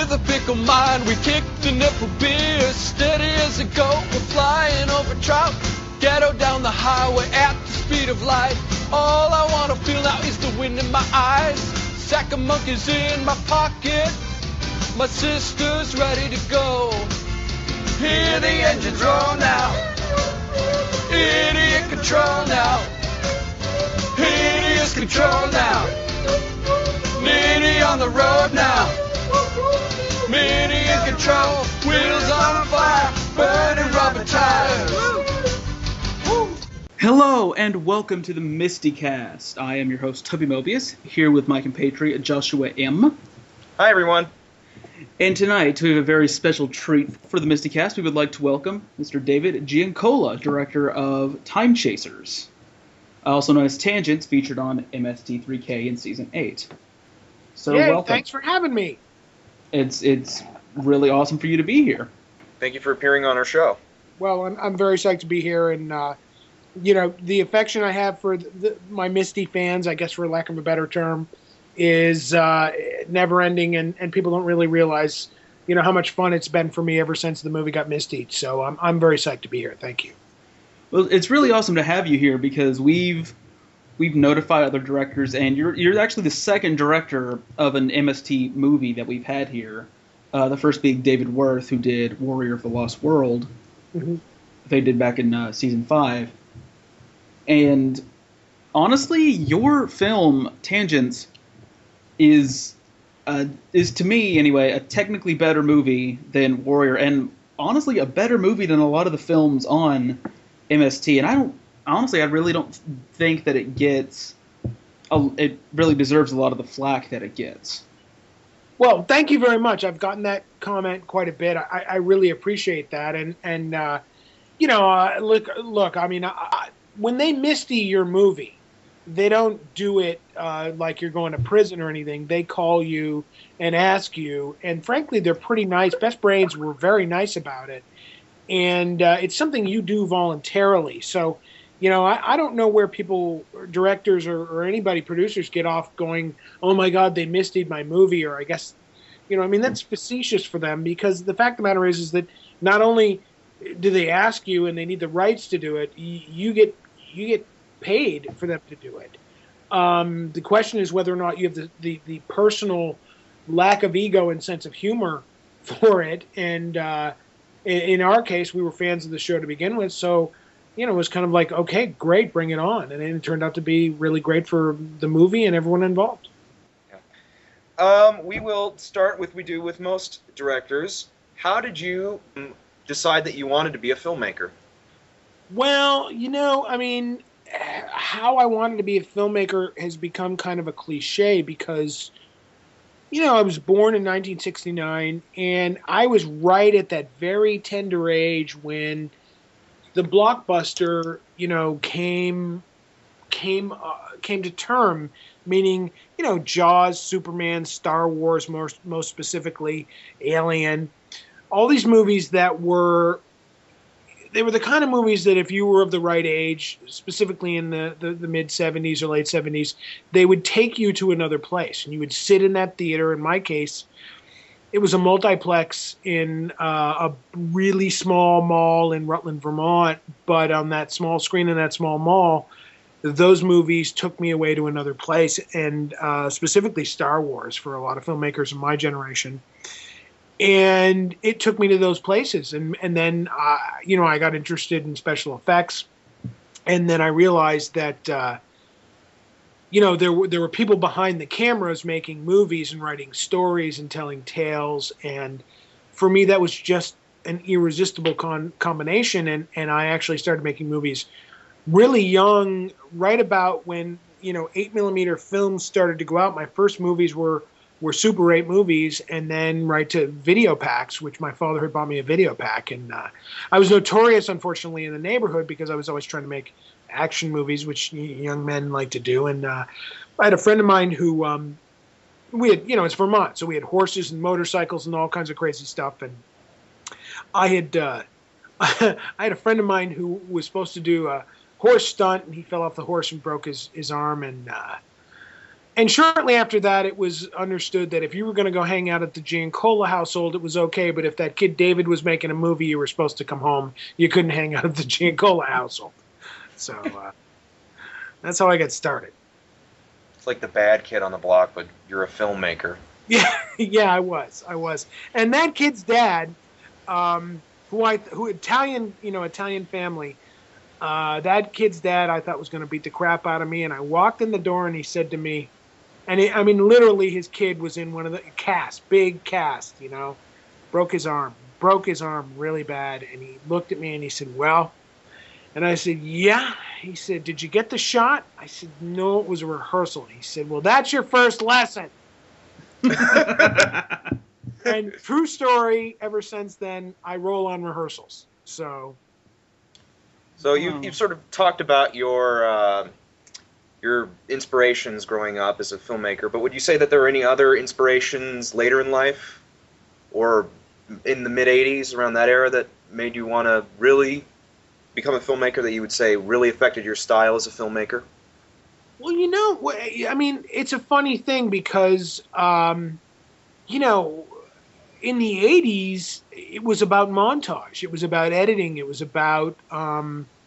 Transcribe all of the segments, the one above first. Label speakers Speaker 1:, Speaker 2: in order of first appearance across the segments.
Speaker 1: With a fickle mind, we kicked a nipple beer. Steady as a goat, we're flying over trout. Ghetto down the highway at the speed of light. All I wanna feel now is the wind in my eyes. Sack of monkeys in my pocket. My sister's ready to go. Hear the engines roll now. Idiot control now. Hideous control now. Nitty on the road now. Mini in control. Wheels on fire. Burning rubber tires.
Speaker 2: Hello and welcome to the MSTieCast. I am your host, Toby Mobius, here with my compatriot, Joshua M.
Speaker 3: Hi, everyone.
Speaker 2: And tonight, we have a very special treat for the MSTieCast. We would like to welcome Mr. David Giancola, director of Time Chasers, also known as Tangents, featured on MST3K in Season 8. So welcome.
Speaker 4: Thanks for having me.
Speaker 2: It's really awesome for you to be here.
Speaker 3: Thank you for appearing on our show.
Speaker 4: Well, I'm very psyched to be here, and the affection I have for my Misty fans, I guess for lack of a better term, is never-ending, and people don't really realize, how much fun it's been for me ever since the movie got Misty. So I'm very psyched to be here. Thank you.
Speaker 2: Well, it's really awesome to have you here because we've notified other directors, and you're actually the second director of an MST movie that we've had here. The first being David Worth, who did Warrior of the Lost World. Mm-hmm. They did back in Season 5. And honestly, your film, Tangents, is to me, anyway, a technically better movie than Warrior, and honestly, a better movie than a lot of the films on MST. And I really don't think that it really deserves a lot of the flack that it gets.
Speaker 4: Well, thank you very much. I've gotten that comment quite a bit. I really appreciate that. And look. I mean, when they Misty your movie, they don't do it like you're going to prison or anything. They call you and ask you. And frankly, they're pretty nice. Best Brains were very nice about it. And it's something you do voluntarily. So, I don't know where people, directors or anybody, producers, get off going, oh my God, they Mistied my movie, or I guess, that's facetious for them, because the fact of the matter is that not only do they ask you and they need the rights to do it, you get paid for them to do it. The question is whether or not you have the personal lack of ego and sense of humor for it. And in our case, we were fans of the show to begin with, so it was kind of like, okay, great, bring it on. And it turned out to be really great for the movie and everyone involved.
Speaker 3: Yeah. We will start with we do with most directors. How did you decide that you wanted to be a filmmaker?
Speaker 4: Well, how I wanted to be a filmmaker has become kind of a cliche because, I was born in 1969, and I was right at that very tender age when the blockbuster, came to term, meaning, Jaws, Superman, Star Wars, most specifically, Alien, all these movies that were the kind of movies that if you were of the right age, specifically in the mid-'70s or late 70s, they would take you to another place, and you would sit in that theater. In my case, it was a multiplex in a really small mall in Rutland, Vermont, but on that small screen in that small mall, those movies took me away to another place, and specifically Star Wars for a lot of filmmakers of my generation. And it took me to those places, and then I got interested in special effects, and then I realized that there were people behind the cameras making movies and writing stories and telling tales, and for me that was just an irresistible combination, and I actually started making movies really young, right about when 8mm films started to go out. My first movies were Super 8 movies, and then right to video packs, which my father had bought me a video pack. And I was notorious, unfortunately, in the neighborhood because I was always trying to make action movies, which young men like to do. And I had a friend of mine who, we had, it's Vermont, so we had horses and motorcycles and all kinds of crazy stuff. And I had a friend of mine who was supposed to do a horse stunt, and he fell off the horse and broke his arm. And And shortly after that, it was understood that if you were going to go hang out at the Giancola household, it was okay. But if that kid David was making a movie, you were supposed to come home. You couldn't hang out at the Giancola household. So that's how I got started.
Speaker 3: It's like the bad kid on the block, but you're a filmmaker.
Speaker 4: Yeah, I was. And that kid's dad, who Italian family, that kid's dad I thought was going to beat the crap out of me. And I walked in the door and he said to me, literally his kid was in one of the big cast, broke his arm really bad. And he looked at me and he said, well, and I said, yeah. He said, did you get the shot? I said, no, it was a rehearsal. He said, well, that's your first lesson. And true story, ever since then, I roll on rehearsals. So you've sort of talked about your inspirations growing up as a filmmaker, but would you say that there were any other inspirations later in life or in the mid-'80s, around that era, that made you want to really become a filmmaker that you would say really affected your style as a filmmaker? Well, it's a funny thing because, in the 80s, it was about montage. It was about editing. It was about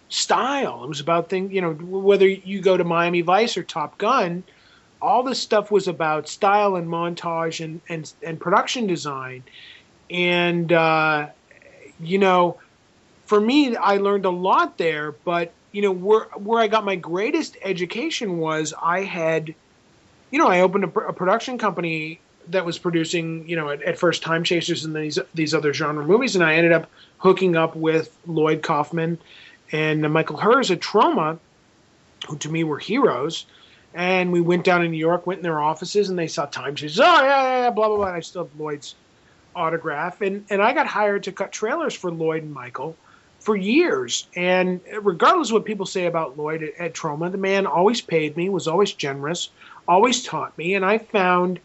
Speaker 4: style. It was about things, whether you go to Miami Vice or Top Gun, all this stuff was about style and montage and production design. And, for me, I learned a lot there, but where I got my greatest education was I opened a production company that was producing, at first Time Chasers and these other genre movies, and I ended up hooking up with Lloyd Kaufman and Michael Hers at Troma, who to me were heroes. And we went down in New York, went in their offices, and they saw Time Chasers. Oh, yeah, blah, blah, blah. And I still have Lloyd's autograph. And I got hired to cut trailers for Lloyd and Michael for years. And regardless of what people say about Lloyd at Troma, the man always paid me, was always generous, always taught me. And I found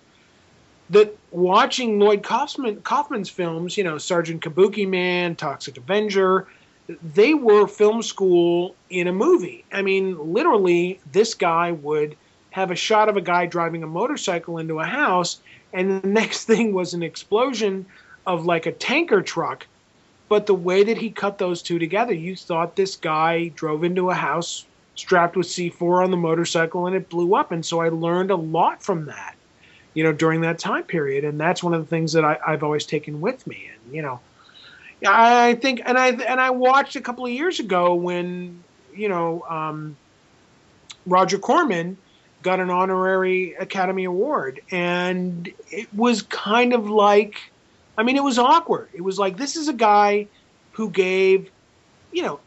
Speaker 4: that watching Lloyd Kaufman's films, Sergeant Kabuki Man, Toxic Avenger, they were film school in a movie. I mean, literally, this guy would have a shot of a guy driving a motorcycle into a house, and the next thing was an explosion of like a tanker truck. But the way that he cut those two together, you thought this guy drove into a house strapped with C4 on the motorcycle and it blew up. And so I learned a lot from that, during that time period. And that's one of the things that I've always taken with me. And, I think, and I watched a couple of years ago when, Roger Corman got an honorary Academy Award. And it was kind of like, it was awkward. It was like, this is a guy who gave,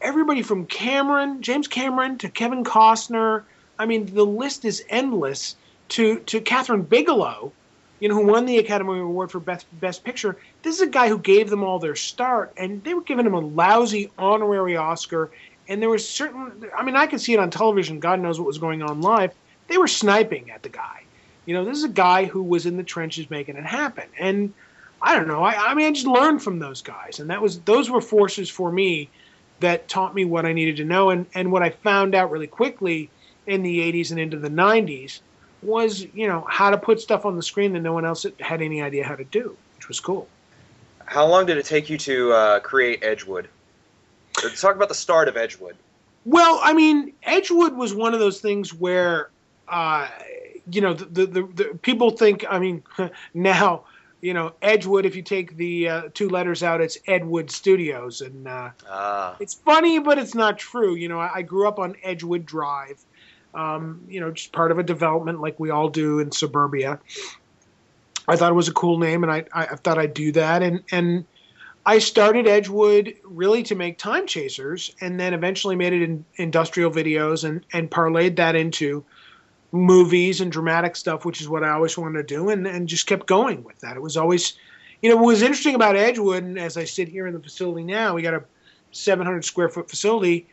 Speaker 4: everybody from James Cameron to Kevin Costner. The list is endless, to Catherine Bigelow, who won the Academy Award for Best Picture. This is a guy who gave them all their start, and they were giving him a lousy honorary Oscar. And there was I could see it on television. God knows what was going on live. They were sniping at the guy. This is a guy who was in the trenches making it happen. And I don't know. I just learned from those guys, and those were forces for me that taught me what I needed to know. And what I found out really quickly in the 80s and into the 90s was, how to put stuff on the screen that no one else had any idea how to do, which was cool.
Speaker 3: How long did it take you to create Edgewood? Let's talk about the start of Edgewood.
Speaker 4: Well, Edgewood was one of those things where, the people think, now, Edgewood, if you take the two letters out, it's Edwood Studios. And it's funny, but it's not true. I grew up on Edgewood Drive, just part of a development like we all do in suburbia. I thought it was a cool name, and I thought I'd do that. And I started Edgewood really to make Time Chasers, and then eventually made it in industrial videos and parlayed that into movies and dramatic stuff, which is what I always wanted to do, and just kept going with that. It was always, what was interesting about Edgewood, and as I sit here in the facility now, we got a 700 square foot facility,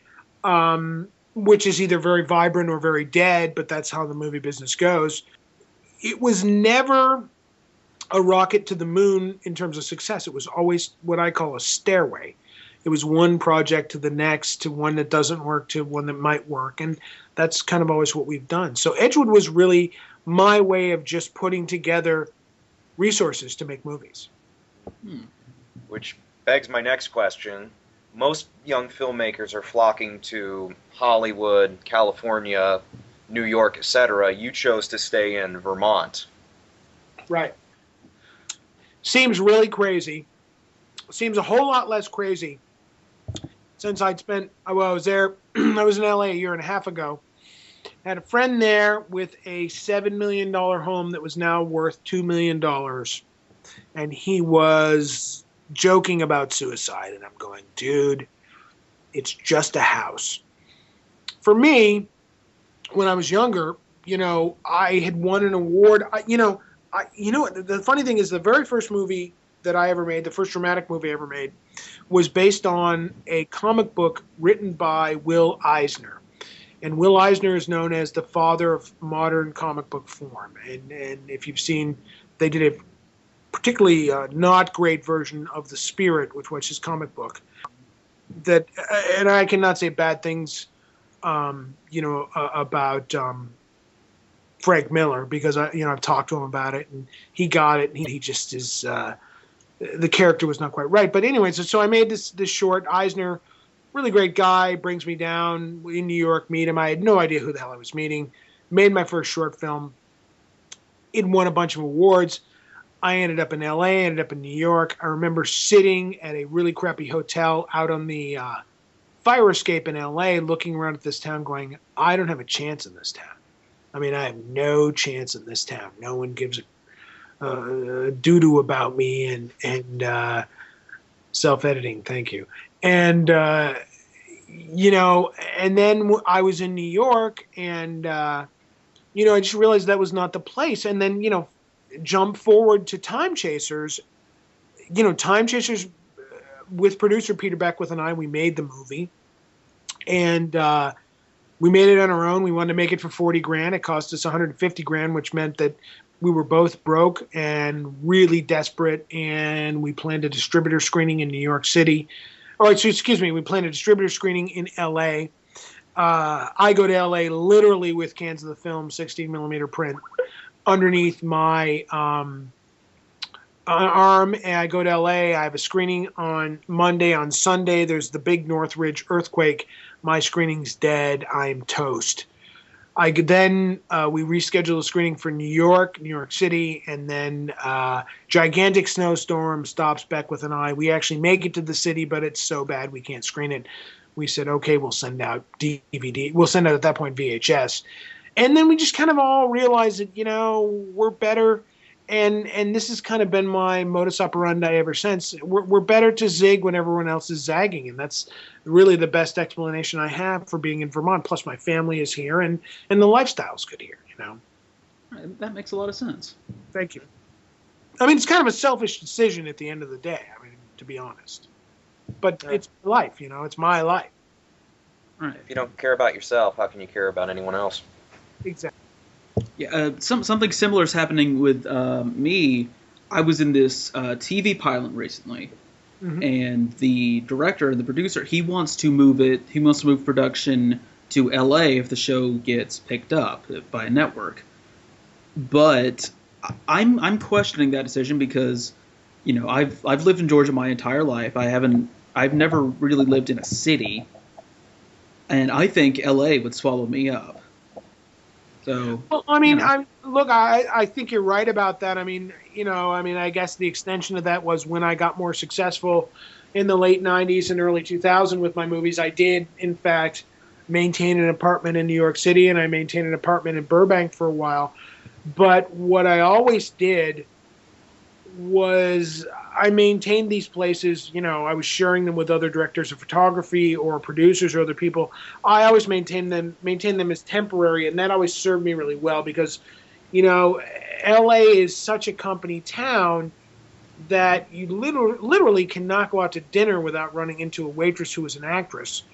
Speaker 4: which is either very vibrant or very dead, but that's how the movie business goes. It was never a rocket to the moon in terms of success. It was always what I call a stairway. it was one project to the next, to one that doesn't work to one that might work. And that's kind of always what we've done. So Edgewood was really my way of just putting together resources to make movies.
Speaker 3: Which begs my next question. Most young filmmakers are flocking to Hollywood, California, New York, etc. You chose to stay in Vermont.
Speaker 4: Right. Seems really crazy. Seems a whole lot less crazy since I was there, I was in LA a year and a half ago. Had a friend there with a $7 million home that was now worth $2 million. And he was joking about suicide. And I'm going, dude, it's just a house. For me, when I was younger, I had won an award. The funny thing is the very first movie that I ever made, the first dramatic movie I ever made, was based on a comic book written by Will Eisner. And Will Eisner is known as the father of modern comic book form. And if you've seen, they did a particularly not great version of The Spirit, which was his comic book. That, and I cannot say bad things, about Frank Miller, because I've talked to him about it, and he got it, and he just is. The character was not quite right. But anyway, so I made this short. Eisner, really great guy, brings me down in New York, meet him. I had no idea who the hell I was meeting. Made my first short film. It won a bunch of awards. I ended up in LA, ended up in New York. I remember sitting at a really crappy hotel out on the fire escape in LA, looking around at this town going, I don't have a chance in this town. I mean, I have no chance in this town. No one gives a doo-doo about me, and self-editing, thank you. And, and then I was in New York, and, I just realized that was not the place. And then, jump forward to Time Chasers. Time Chasers, with producer Peter Beckwith and I, we made the movie. And we made it on our own. We wanted to make it for $40,000. It cost us $150,000, which meant that we were both broke and really desperate, and we planned a distributor screening in New York City. We planned a distributor screening in L.A. I go to L.A. literally with cans of the film, 16mm print, underneath my arm, and I go to L.A. I have a screening on Monday. On Sunday, there's the big Northridge earthquake. My screening's dead. I'm toast. We reschedule the screening for New York City, and then gigantic snowstorm stops Beckwith and I. We actually make it to the city, but it's so bad we can't screen it. We said, okay, we'll send out DVD. We'll send out at that point VHS. And then we just kind of all realized that, we're better. And this has kind of been my modus operandi ever since. We're better to zig when everyone else is zagging, and that's really the best explanation I have for being in Vermont. Plus, my family is here, and the lifestyle's good here.
Speaker 2: That makes a lot of sense.
Speaker 4: Thank you. I mean, it's kind of a selfish decision at the end of the day. I mean, to be honest, but it's life. It's my life.
Speaker 2: Right.
Speaker 3: If you don't care about yourself, how can you care about anyone else?
Speaker 4: Exactly.
Speaker 2: Yeah, something similar is happening with me. I was in this TV pilot recently, and the director and the producer, he wants to move production to LA if the show gets picked up by a network. But I'm questioning that decision because, I've lived in Georgia my entire life. I've never really lived in a city, and I think LA would swallow me up. So,
Speaker 4: well, I mean, I think you're right about that. I mean, I guess the extension of that was when I got more successful in the late 90s and early 2000s with my movies. I did, in fact, maintain an apartment in New York City, and I maintained an apartment in Burbank for a while. But what I always did was I maintained these places. I was sharing them with other directors of photography or producers or other people. I always maintained them as temporary, and that always served me really well because, LA is such a company town that you literally cannot go out to dinner without running into a waitress who is an actress.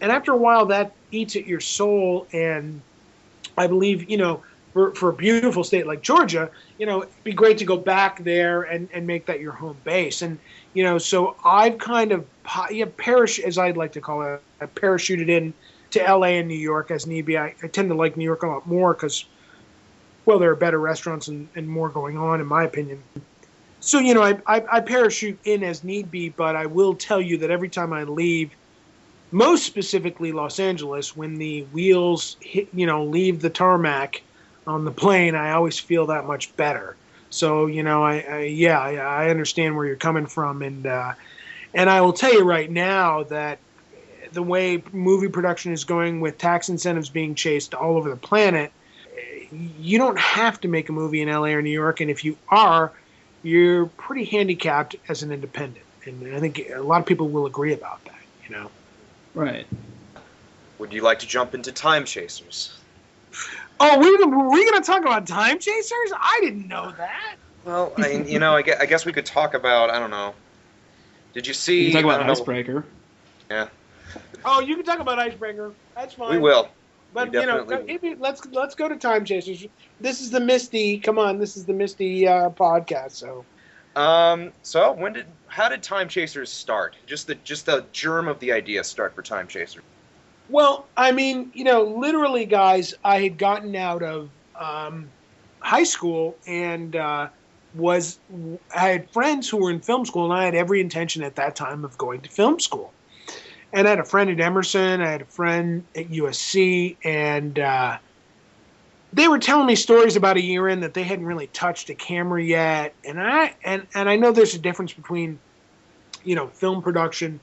Speaker 4: And after a while, that eats at your soul. And I believe, for a beautiful state like Georgia, it'd be great to go back there and make that your home base. And, so I've kind of, as I'd like to call it, I parachuted in to LA and New York as need be. I tend to like New York a lot more because, well, there are better restaurants and more going on, in my opinion. So, I parachute in as need be, but I will tell you that every time I leave, most specifically Los Angeles, when the wheels hit, leave the tarmac on the plane, I always feel that much better. So, I understand where you're coming from. And I will tell you right now that the way movie production is going with tax incentives being chased all over the planet, you don't have to make a movie in LA or New York. And if you are, you're pretty handicapped as an independent. And I think a lot of people will agree about that,
Speaker 2: Right.
Speaker 3: Would you like to jump into Time Chasers?
Speaker 4: Oh, we're going to talk about Time Chasers? I didn't know that.
Speaker 3: Well, I guess we could talk about, I don't know. Did you see...
Speaker 2: You can talk about Icebreaker.
Speaker 3: Yeah.
Speaker 4: Oh, you can talk about Icebreaker. That's fine.
Speaker 3: We will.
Speaker 4: But, let's go to Time Chasers. This is the Misty... Come on, this is the Misty podcast, so...
Speaker 3: How did Time Chasers start? Just the germ of the idea start for Time Chasers.
Speaker 4: Well, literally, guys, I had gotten out of high school and I had friends who were in film school, and I had every intention at that time of going to film school. And I had a friend at Emerson, I had a friend at USC, and they were telling me stories about a year in that they hadn't really touched a camera yet. And I know there's a difference between, film production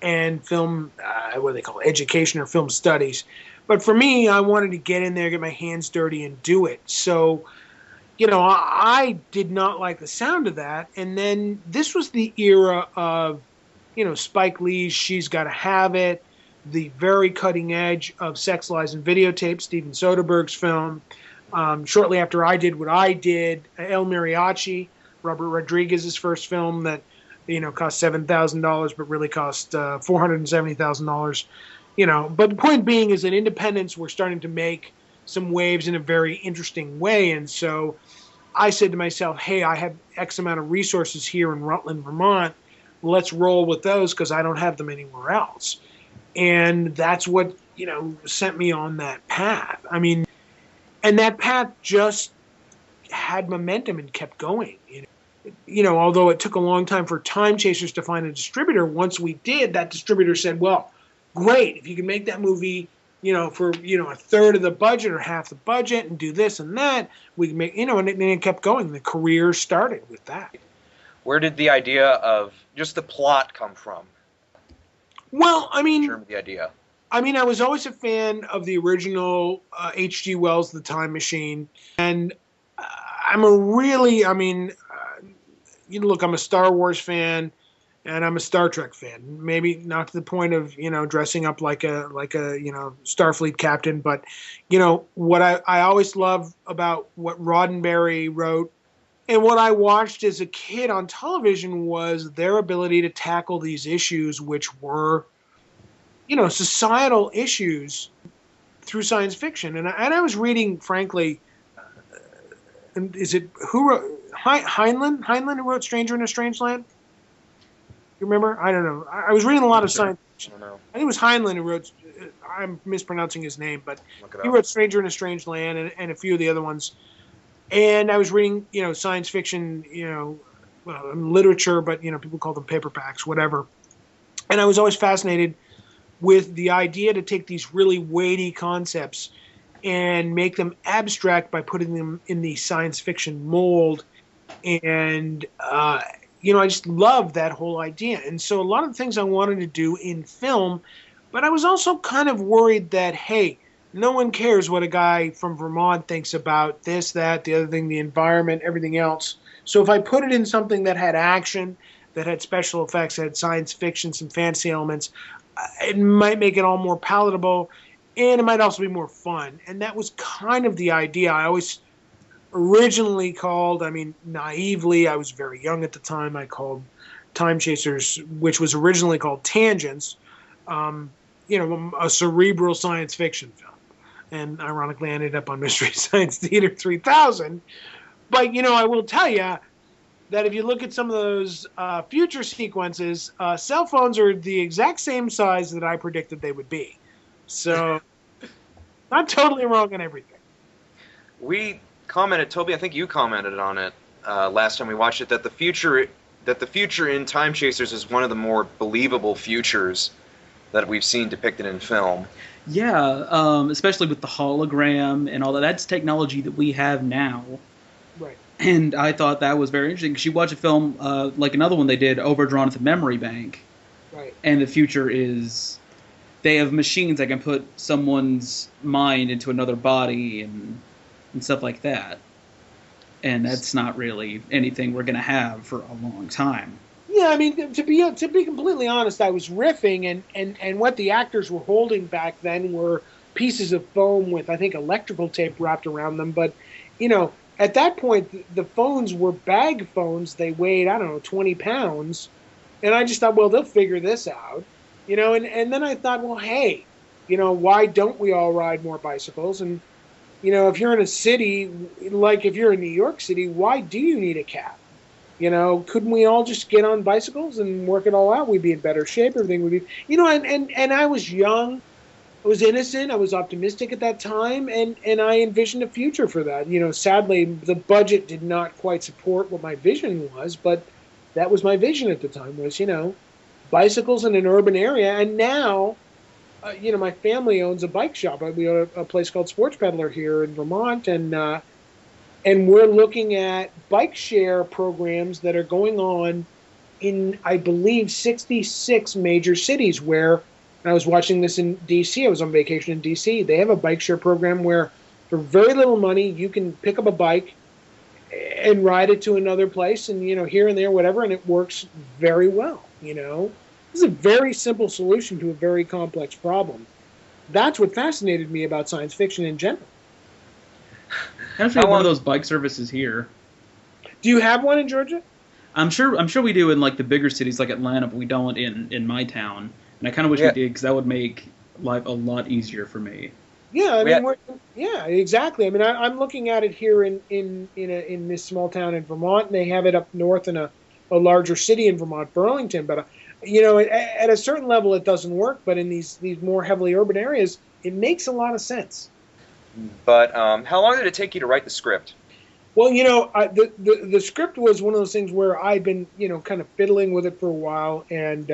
Speaker 4: and film, what do they call it, education or film studies. But for me, I wanted to get in there, get my hands dirty and do it. So, I did not like the sound of that. And then this was the era of, Spike Lee's She's Gotta Have It, the very cutting edge of Sex, Lies, and Videotape, Steven Soderbergh's film. Shortly after I did what I did, El Mariachi, Robert Rodriguez's first film that, cost $7,000 but really cost $470,000. But the point being is that independents were starting to make some waves in a very interesting way. And so I said to myself, hey, I have X amount of resources here in Rutland, Vermont. Let's roll with those because I don't have them anywhere else. And that's what, sent me on that path. And that path just had momentum and kept going. Although it took a long time for Time Chasers to find a distributor, once we did, that distributor said, well, great, if you can make that movie, for, a third of the budget or half the budget and do this and that, we can make, and it kept going. The career started with that.
Speaker 3: Where did the idea of just the plot come from?
Speaker 4: Well,
Speaker 3: In terms of the idea.
Speaker 4: I was always a fan of the original H.G. Wells' The Time Machine. And I'm a Star Wars fan and I'm a Star Trek fan. Maybe not to the point of, dressing up like a Starfleet captain. But, what I always love about what Roddenberry wrote and what I watched as a kid on television was their ability to tackle these issues, which were, societal issues through science fiction. And I was reading, frankly, who wrote Heinlein, who wrote Stranger in a Strange Land? You remember? I don't know. I was reading a lot of science fiction.
Speaker 3: I don't know.
Speaker 4: I think it was Heinlein who wrote, I'm mispronouncing his name, but he wrote Stranger in a Strange Land and a few of the other ones. And I was reading, science fiction, literature, but, people call them paperbacks, whatever. And I was always fascinated with the idea to take these really weighty concepts and make them abstract by putting them in the science fiction mold. And, I just love that whole idea. And so a lot of the things I wanted to do in film, but I was also kind of worried that, hey, no one cares what a guy from Vermont thinks about this, that, the other thing, the environment, everything else. So if I put it in something that had action, that had special effects, that had science fiction, some fantasy elements, it might make it all more palatable, and it might also be more fun. And that was kind of the idea. I always originally called, naively, I was very young at the time, I called Time Chasers, which was originally called Tangents, a cerebral science fiction film. and ironically I ended up on Mystery Science Theater 3000. But, I will tell you that if you look at some of those future sequences, cell phones are the exact same size that I predicted they would be. So, not totally wrong on everything.
Speaker 3: We commented, Toby, I think you commented on it last time we watched it, that the future in Time Chasers is one of the more believable futures that we've seen depicted in film.
Speaker 2: Yeah, especially with the hologram and all that. That's technology that we have now.
Speaker 4: Right.
Speaker 2: And I thought that was very interesting, because you watch a film like another one they did, Overdrawn at the Memory Bank.
Speaker 4: Right.
Speaker 2: And the future is they have machines that can put someone's mind into another body and stuff like that. And that's not really anything we're going to have for a long time.
Speaker 4: Yeah, I mean, to be completely honest, I was riffing, and what the actors were holding back then were pieces of foam with, I think, electrical tape wrapped around them. But, at that point, the phones were bag phones. They weighed, 20 pounds. And I just thought, well, they'll figure this out. And then I thought, well, hey, why don't we all ride more bicycles? And, if you're in a city, like if you're in New York City, why do you need a cab? Couldn't we all just get on bicycles and work it all out? We'd be in better shape. Everything would be, and I was young. I was innocent. I was optimistic at that time, and I envisioned a future for that. Sadly, the budget did not quite support what my vision was, but that was my vision at the time was, bicycles in an urban area. And now, my family owns a bike shop. We own a place called Sports Peddler here in Vermont, and we're looking at bike share programs that are going on in, I believe, 66 major cities where, and I was watching this in D.C. I was on vacation in D.C. They have a bike share program where for very little money you can pick up a bike and ride it to another place and, here and there, whatever, and it works very well, This is a very simple solution to a very complex problem. That's what fascinated me about science fiction in general.
Speaker 2: I actually have one of those bike services here.
Speaker 4: Do you have one in Georgia?
Speaker 2: I'm sure we do in like the bigger cities like Atlanta, but we don't in my town. And I kind of wish we did, because that would make life a lot easier for me.
Speaker 4: Yeah, I mean, exactly. I mean, I'm looking at it here in this small town in Vermont, and they have it up north in a larger city in Vermont, Burlington. But at a certain level, it doesn't work. But in these more heavily urban areas, it makes a lot of sense.
Speaker 3: But how long did it take you to write the script?
Speaker 4: Well, the script was one of those things where I'd been, kind of fiddling with it for a while, and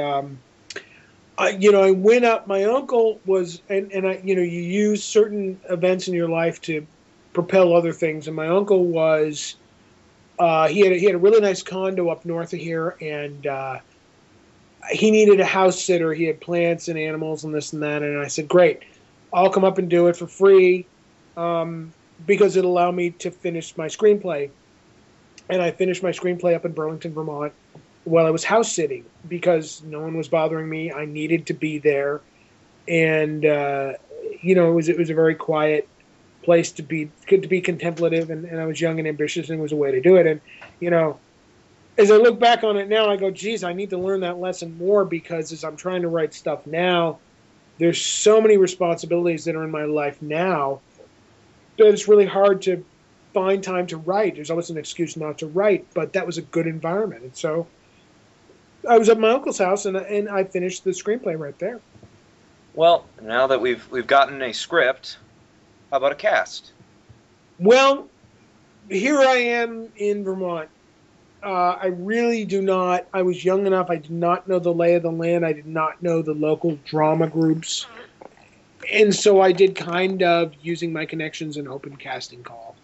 Speaker 4: I went up. My uncle was, and you use certain events in your life to propel other things. And my uncle was, he had a really nice condo up north of here, and he needed a house sitter. He had plants and animals and this and that. And I said, great, I'll come up and do it for free. Because it allowed me to finish my screenplay. And I finished my screenplay up in Burlington, Vermont, while I was house sitting, because no one was bothering me. I needed to be there. And, it was a very quiet place to be contemplative, and I was young and ambitious, and it was a way to do it. And, as I look back on it now, I go, geez, I need to learn that lesson more, because as I'm trying to write stuff now, there's so many responsibilities that are in my life now that it's really hard to find time to write. There's always an excuse not to write, but that was a good environment. And so I was at my uncle's house, and I finished the screenplay right there.
Speaker 3: Well, now that we've gotten a script, how about a cast?
Speaker 4: Well, here I am in Vermont. I really do not. I was young enough. I did not know the lay of the land. I did not know the local drama groups. And so I did kind of using my connections an open casting call,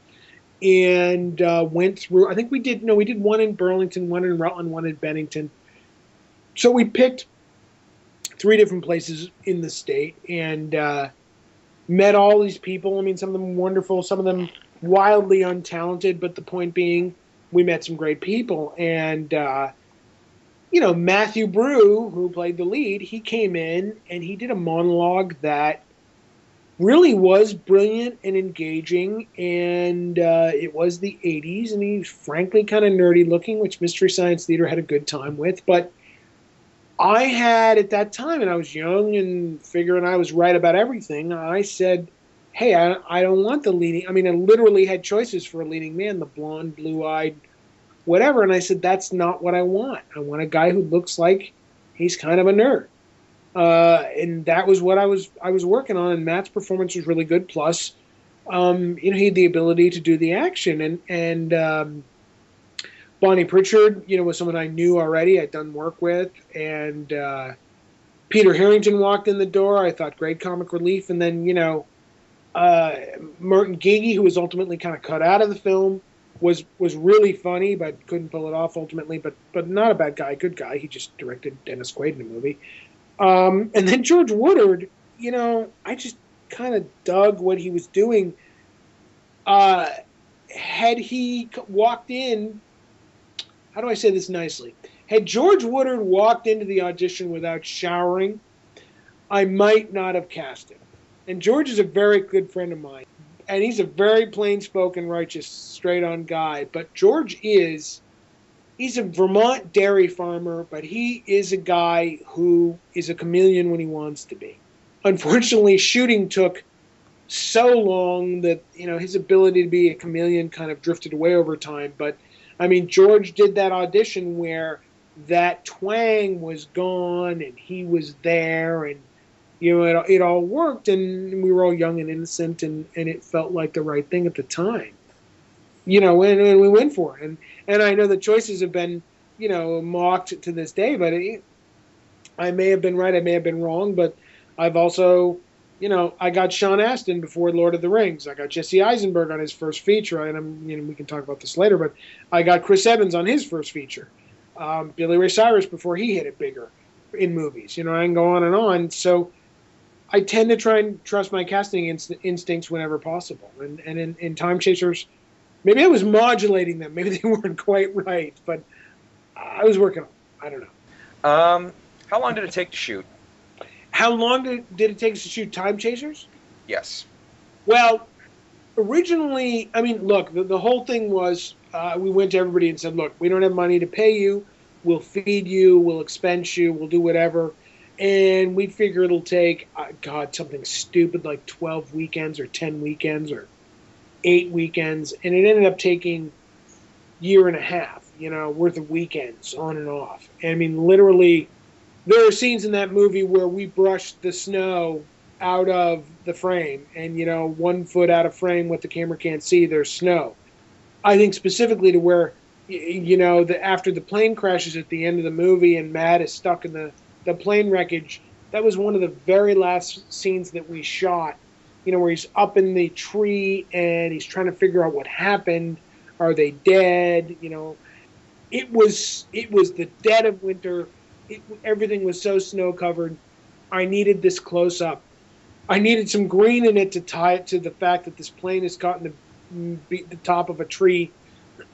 Speaker 4: and went through. I think we did one in Burlington, one in Rutland, one in Bennington. So we picked 3 different places in the state, and met all these people. I mean, some of them wonderful, some of them wildly untalented. But the point being, we met some great people, and Matthew Brew, who played the lead, he came in and he did a monologue that really was brilliant and engaging, and it was the 80s, and he was frankly kind of nerdy looking, which Mystery Science Theater had a good time with. But I had, at that time, and I was young and figuring I was right about everything, I said, hey, I don't want the leading. I mean, I literally had choices for a leading man, the blonde, blue-eyed, whatever. And I said, that's not what I want. I want a guy who looks like he's kind of a nerd. And that was what I was working on. And Matt's performance was really good. Plus, he had the ability to do the action. And Bonnie Pritchard, was someone I knew already. I'd done work with. And Peter Harrington walked in the door. I thought great comic relief. And then, Merton Gigi, who was ultimately kind of cut out of the film, was really funny, but couldn't pull it off ultimately. But not a bad guy, good guy. He just directed Dennis Quaid in a movie. And then George Woodard, I just kind of dug what he was doing. Had he walked in, how do I say this nicely? Had George Woodard walked into the audition without showering, I might not have cast him. And George is a very good friend of mine. And he's a very plain-spoken, righteous, straight-on guy. But George he's a Vermont dairy farmer, but he is a guy who is a chameleon when he wants to be. Unfortunately, shooting took so long that, his ability to be a chameleon kind of drifted away over time. But, I mean, George did that audition where that twang was gone and he was there and, it all worked and we were all young and innocent and it felt like the right thing at the time. And we went for it. And I know the choices have been, mocked to this day, but I may have been right, I may have been wrong, but I've also, I got Sean Astin before Lord of the Rings. I got Jesse Eisenberg on his first feature, and we can talk about this later, but I got Chris Evans on his first feature. Billy Ray Cyrus before he hit it bigger in movies. I can go on and on. So I tend to try and trust my casting instincts whenever possible. And in Time Chasers, maybe I was modulating them. Maybe they weren't quite right, but I was working on them. I don't know.
Speaker 3: How long did it take to shoot?
Speaker 4: How long did it take us to shoot Time Chasers?
Speaker 3: Yes.
Speaker 4: Well, originally, look, the whole thing was we went to everybody and said, look, we don't have money to pay you. We'll feed you. We'll expense you. We'll do whatever. And we figure it'll take, something stupid like 12 weekends or 10 weekends or 8 weekends. And it ended up taking a year and a half, worth of weekends on and off. Literally, there are scenes in that movie where we brushed the snow out of the frame. And, 1 foot out of frame, what the camera can't see, there's snow. I think specifically to where, after the plane crashes at the end of the movie and Matt is stuck in the plane wreckage, that was one of the very last scenes that we shot, where he's up in the tree and he's trying to figure out what happened. Are they dead? It was the dead of winter. Everything was so snow covered. I needed this close up. I needed some green in it to tie it to the fact that this plane is caught in the top of a tree,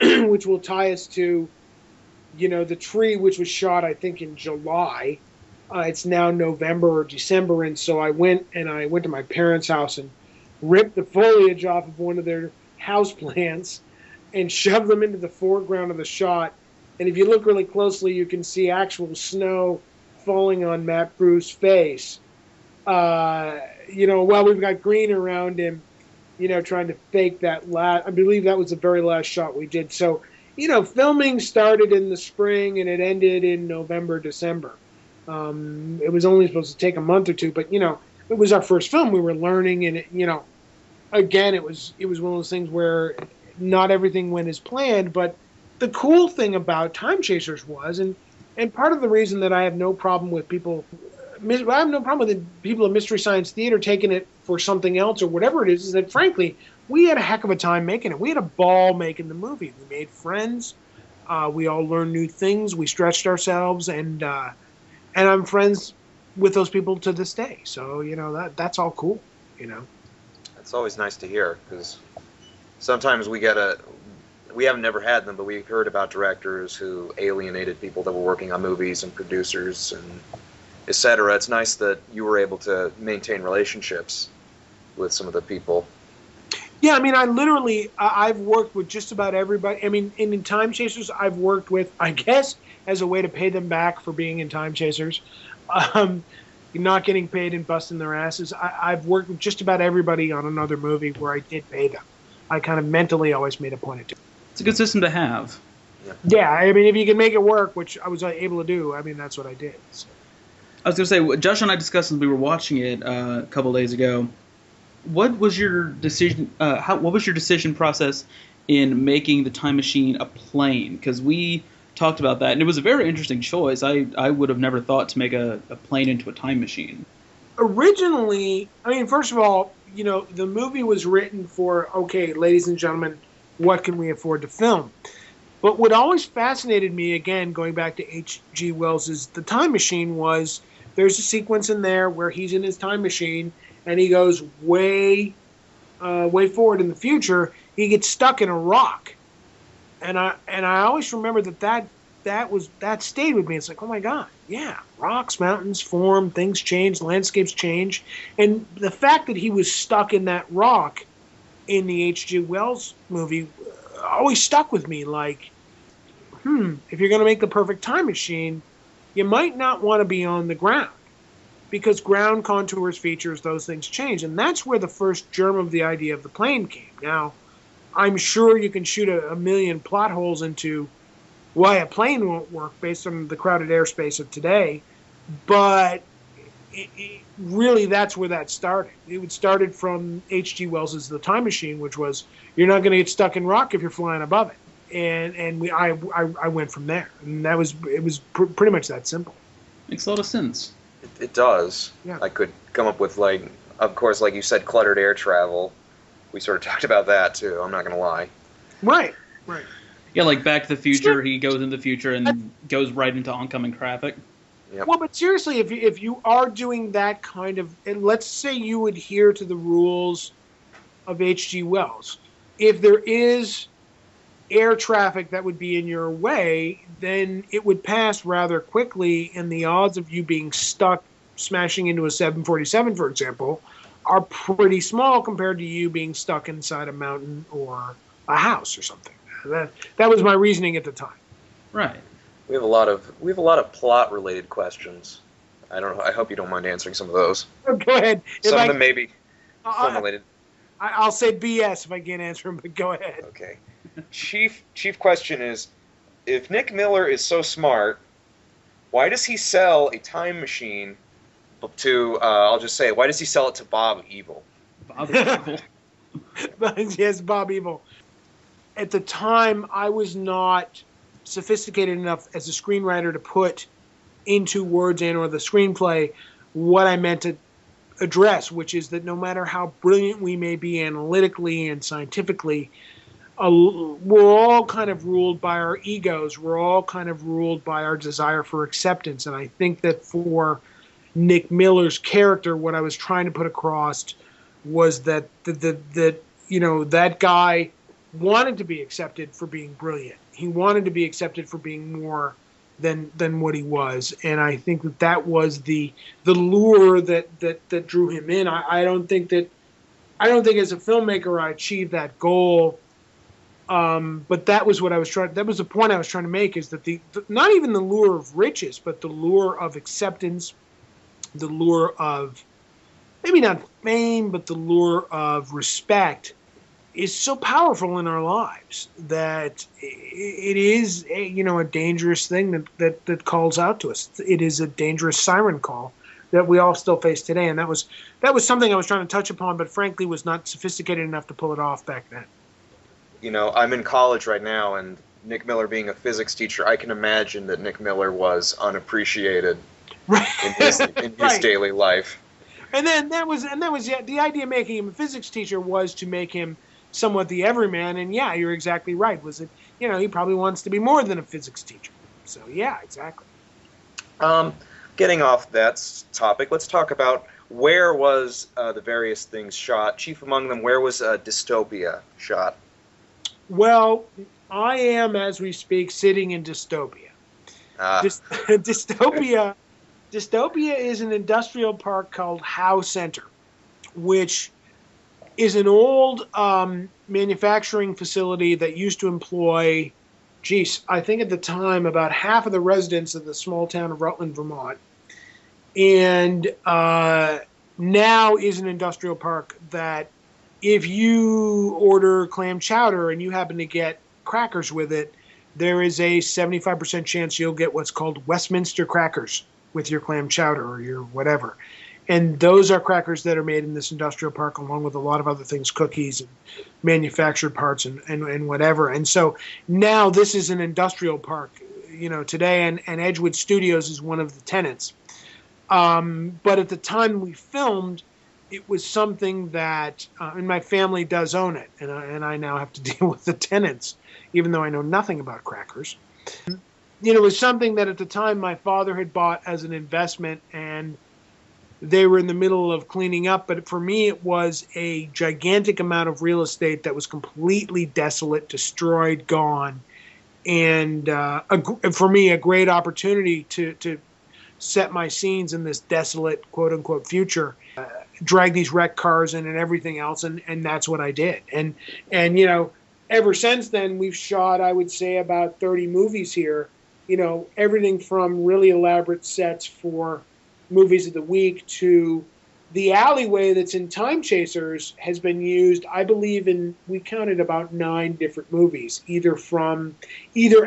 Speaker 4: which will tie us to, the tree, which was shot, I think, in July. It's now November or December, and so I went to my parents' house and ripped the foliage off of one of their house plants and shoved them into the foreground of the shot. And if you look really closely, you can see actual snow falling on Matt Bruce's face. While we've got green around him, trying to fake that I believe that was the very last shot we did. So, filming started in the spring and it ended in November, December. It was only supposed to take a month or two, but it was our first film. We were learning, and again, it was one of those things where not everything went as planned. But the cool thing about Time Chasers was, and part of the reason that I have no problem with people, I have no problem with the people of Mystery Science Theater taking it for something else or whatever it is that frankly we had a heck of a time making it. We had a ball making the movie. We made friends. We all learned new things. We stretched ourselves, and I'm friends with those people to this day. So, that's all cool,
Speaker 3: It's always nice to hear, because sometimes we haven't never had them, but we've heard about directors who alienated people that were working on movies and producers and et cetera. It's nice that you were able to maintain relationships with some of the people.
Speaker 4: Yeah, I've worked with just about everybody. In Time Chasers, I've worked with, I guess, as a way to pay them back for being in Time Chasers. not getting paid and busting their asses. I've worked with just about everybody on another movie where I did pay them. I kind of mentally always made a point of doing it.
Speaker 2: It's a good system to have.
Speaker 4: Yeah, I mean, if you can make it work, which I was able to do, I mean, that's what I did. So.
Speaker 2: I was going to say, Josh and I discussed as we were watching it a couple of days ago. What was your decision? What was your decision process in making the time machine a plane? Because we talked about that, and it was a very interesting choice. I would have never thought to make a plane into a time machine.
Speaker 4: Originally, I mean, first of all, the movie was written for, okay, ladies and gentlemen, what can we afford to film? But what always fascinated me, again, going back to H.G. Wells' The Time Machine, was there's a sequence in there where he's in his time machine and he goes way forward in the future. He gets stuck in a rock, and I always remember that stayed with me. It's like, oh my God, yeah, rocks, mountains form, things change, landscapes change, and the fact that he was stuck in that rock in the H.G. Wells movie always stuck with me. Like, if you're going to make the perfect time machine, you might not want to be on the ground, because ground contours, features, those things change. And that's where the first germ of the idea of the plane came. Now, I'm sure you can shoot a million plot holes into why a plane won't work based on the crowded airspace of today, but really that's where that started. It started from H.G. Wells' The Time Machine, which was, you're not going to get stuck in rock if you're flying above it. And I went from there. And it was pretty much that simple.
Speaker 2: Makes a lot of sense.
Speaker 3: It does.
Speaker 4: Yeah.
Speaker 3: I could come up with, of course, like you said, cluttered air travel. We sort of talked about that, too. I'm not going to lie.
Speaker 4: Right.
Speaker 2: Yeah, like Back to the Future, he goes in the future and goes right into oncoming traffic.
Speaker 3: Yep.
Speaker 4: Well, but seriously, if you are doing that kind of, and let's say you adhere to the rules of H.G. Wells, if there is air traffic that would be in your way, then it would pass rather quickly, and the odds of you being stuck smashing into a 747, for example, are pretty small compared to you being stuck inside a mountain or a house or something. That was my reasoning at the time.
Speaker 2: Right.
Speaker 3: We have a lot of plot related questions. I don't know. I hope you don't mind answering some of those.
Speaker 4: Go ahead.
Speaker 3: Some of them may be film related.
Speaker 4: I'll say BS if I can't answer them, but go ahead.
Speaker 3: Okay. Chief question is, if Nick Miller is so smart, why does he sell a time machine to, I'll just say, why does he sell it to Bob Evil?
Speaker 2: Bob Evil.
Speaker 4: Yes, Bob Evil. At the time, I was not sophisticated enough as a screenwriter to put into words and or the screenplay what I meant to address, which is that no matter how brilliant we may be analytically and scientifically, we're all kind of ruled by our egos. We're all kind of ruled by our desire for acceptance. And I think that for Nick Miller's character, what I was trying to put across was that that guy wanted to be accepted for being brilliant. He wanted to be accepted for being more than what he was. And I think that was the lure that drew him in. I don't think as a filmmaker I achieved that goal. But that was what I was trying. That was the point I was trying to make, is that the not even the lure of riches, but the lure of acceptance, the lure of maybe not fame, but the lure of respect is so powerful in our lives that it is a dangerous thing that calls out to us. It is a dangerous siren call that we all still face today, and that was something I was trying to touch upon, but frankly was not sophisticated enough to pull it off back then.
Speaker 3: I'm in college right now, and Nick Miller being a physics teacher, I can imagine that Nick Miller was unappreciated in his
Speaker 4: Right.
Speaker 3: daily life.
Speaker 4: And then that was the idea of making him a physics teacher was to make him somewhat the everyman. And yeah, you're exactly right. Was it he probably wants to be more than a physics teacher. So yeah, exactly.
Speaker 3: Getting off that topic, let's talk about where was the various things shot. Chief among them, where was Dystopia shot?
Speaker 4: Well, I am, as we speak, sitting in Dystopia. Dystopia is an industrial park called Howe Center, which is an old manufacturing facility that used to employ, I think at the time about half of the residents of the small town of Rutland, Vermont. and now is an industrial park that if you order clam chowder and you happen to get crackers with it, there is a 75% chance you'll get what's called Westminster crackers with your clam chowder or your whatever. And those are crackers that are made in this industrial park along with a lot of other things, cookies and manufactured parts and whatever. And so now this is an industrial park, today, and Edgewood Studios is one of the tenants. But at the time we filmed, it was something that, and my family does own it, and I now have to deal with the tenants, even though I know nothing about crackers. It was something that at the time my father had bought as an investment, and they were in the middle of cleaning up. But for me, it was a gigantic amount of real estate that was completely desolate, destroyed, gone, and for me, a great opportunity to set my scenes in this desolate, quote unquote, future. Drag these wrecked cars in and everything else, and that's what I did. And ever since then, we've shot, I would say, about 30 movies here. Everything from really elaborate sets for movies of the week to the alleyway that's in Time Chasers has been used, I believe, we counted about 9 different movies, either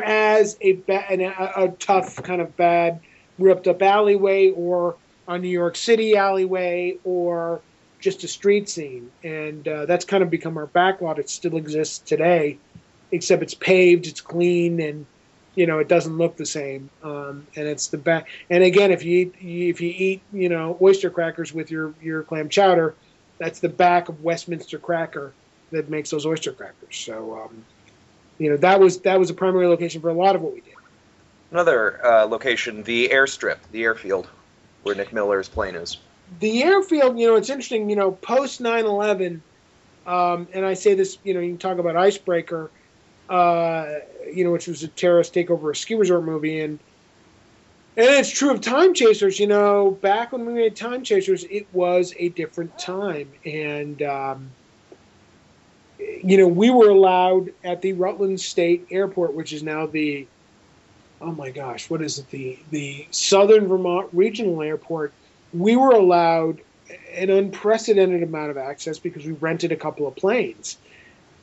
Speaker 4: as a tough kind of bad ripped up alleyway, or a New York City alleyway, or just a street scene. And that's kind of become our backlot. It still exists today, except it's paved, it's clean, and it doesn't look the same. And it's the back. And again, if you eat oyster crackers with your clam chowder, that's the back of Westminster Cracker that makes those oyster crackers. So that was a primary location for a lot of what we did.
Speaker 3: Another location, the airstrip, the airfield, where Nick Miller's plane is.
Speaker 4: The airfield, it's interesting, post 9/11, and I say this, you can talk about Icebreaker, which was a terrorist takeover, a ski resort movie, and it's true of Time Chasers. Back when we made Time Chasers, it was a different time, and we were allowed at the Rutland State Airport, which is now the, oh my gosh, what is it? The Southern Vermont Regional Airport. We were allowed an unprecedented amount of access because we rented a couple of planes.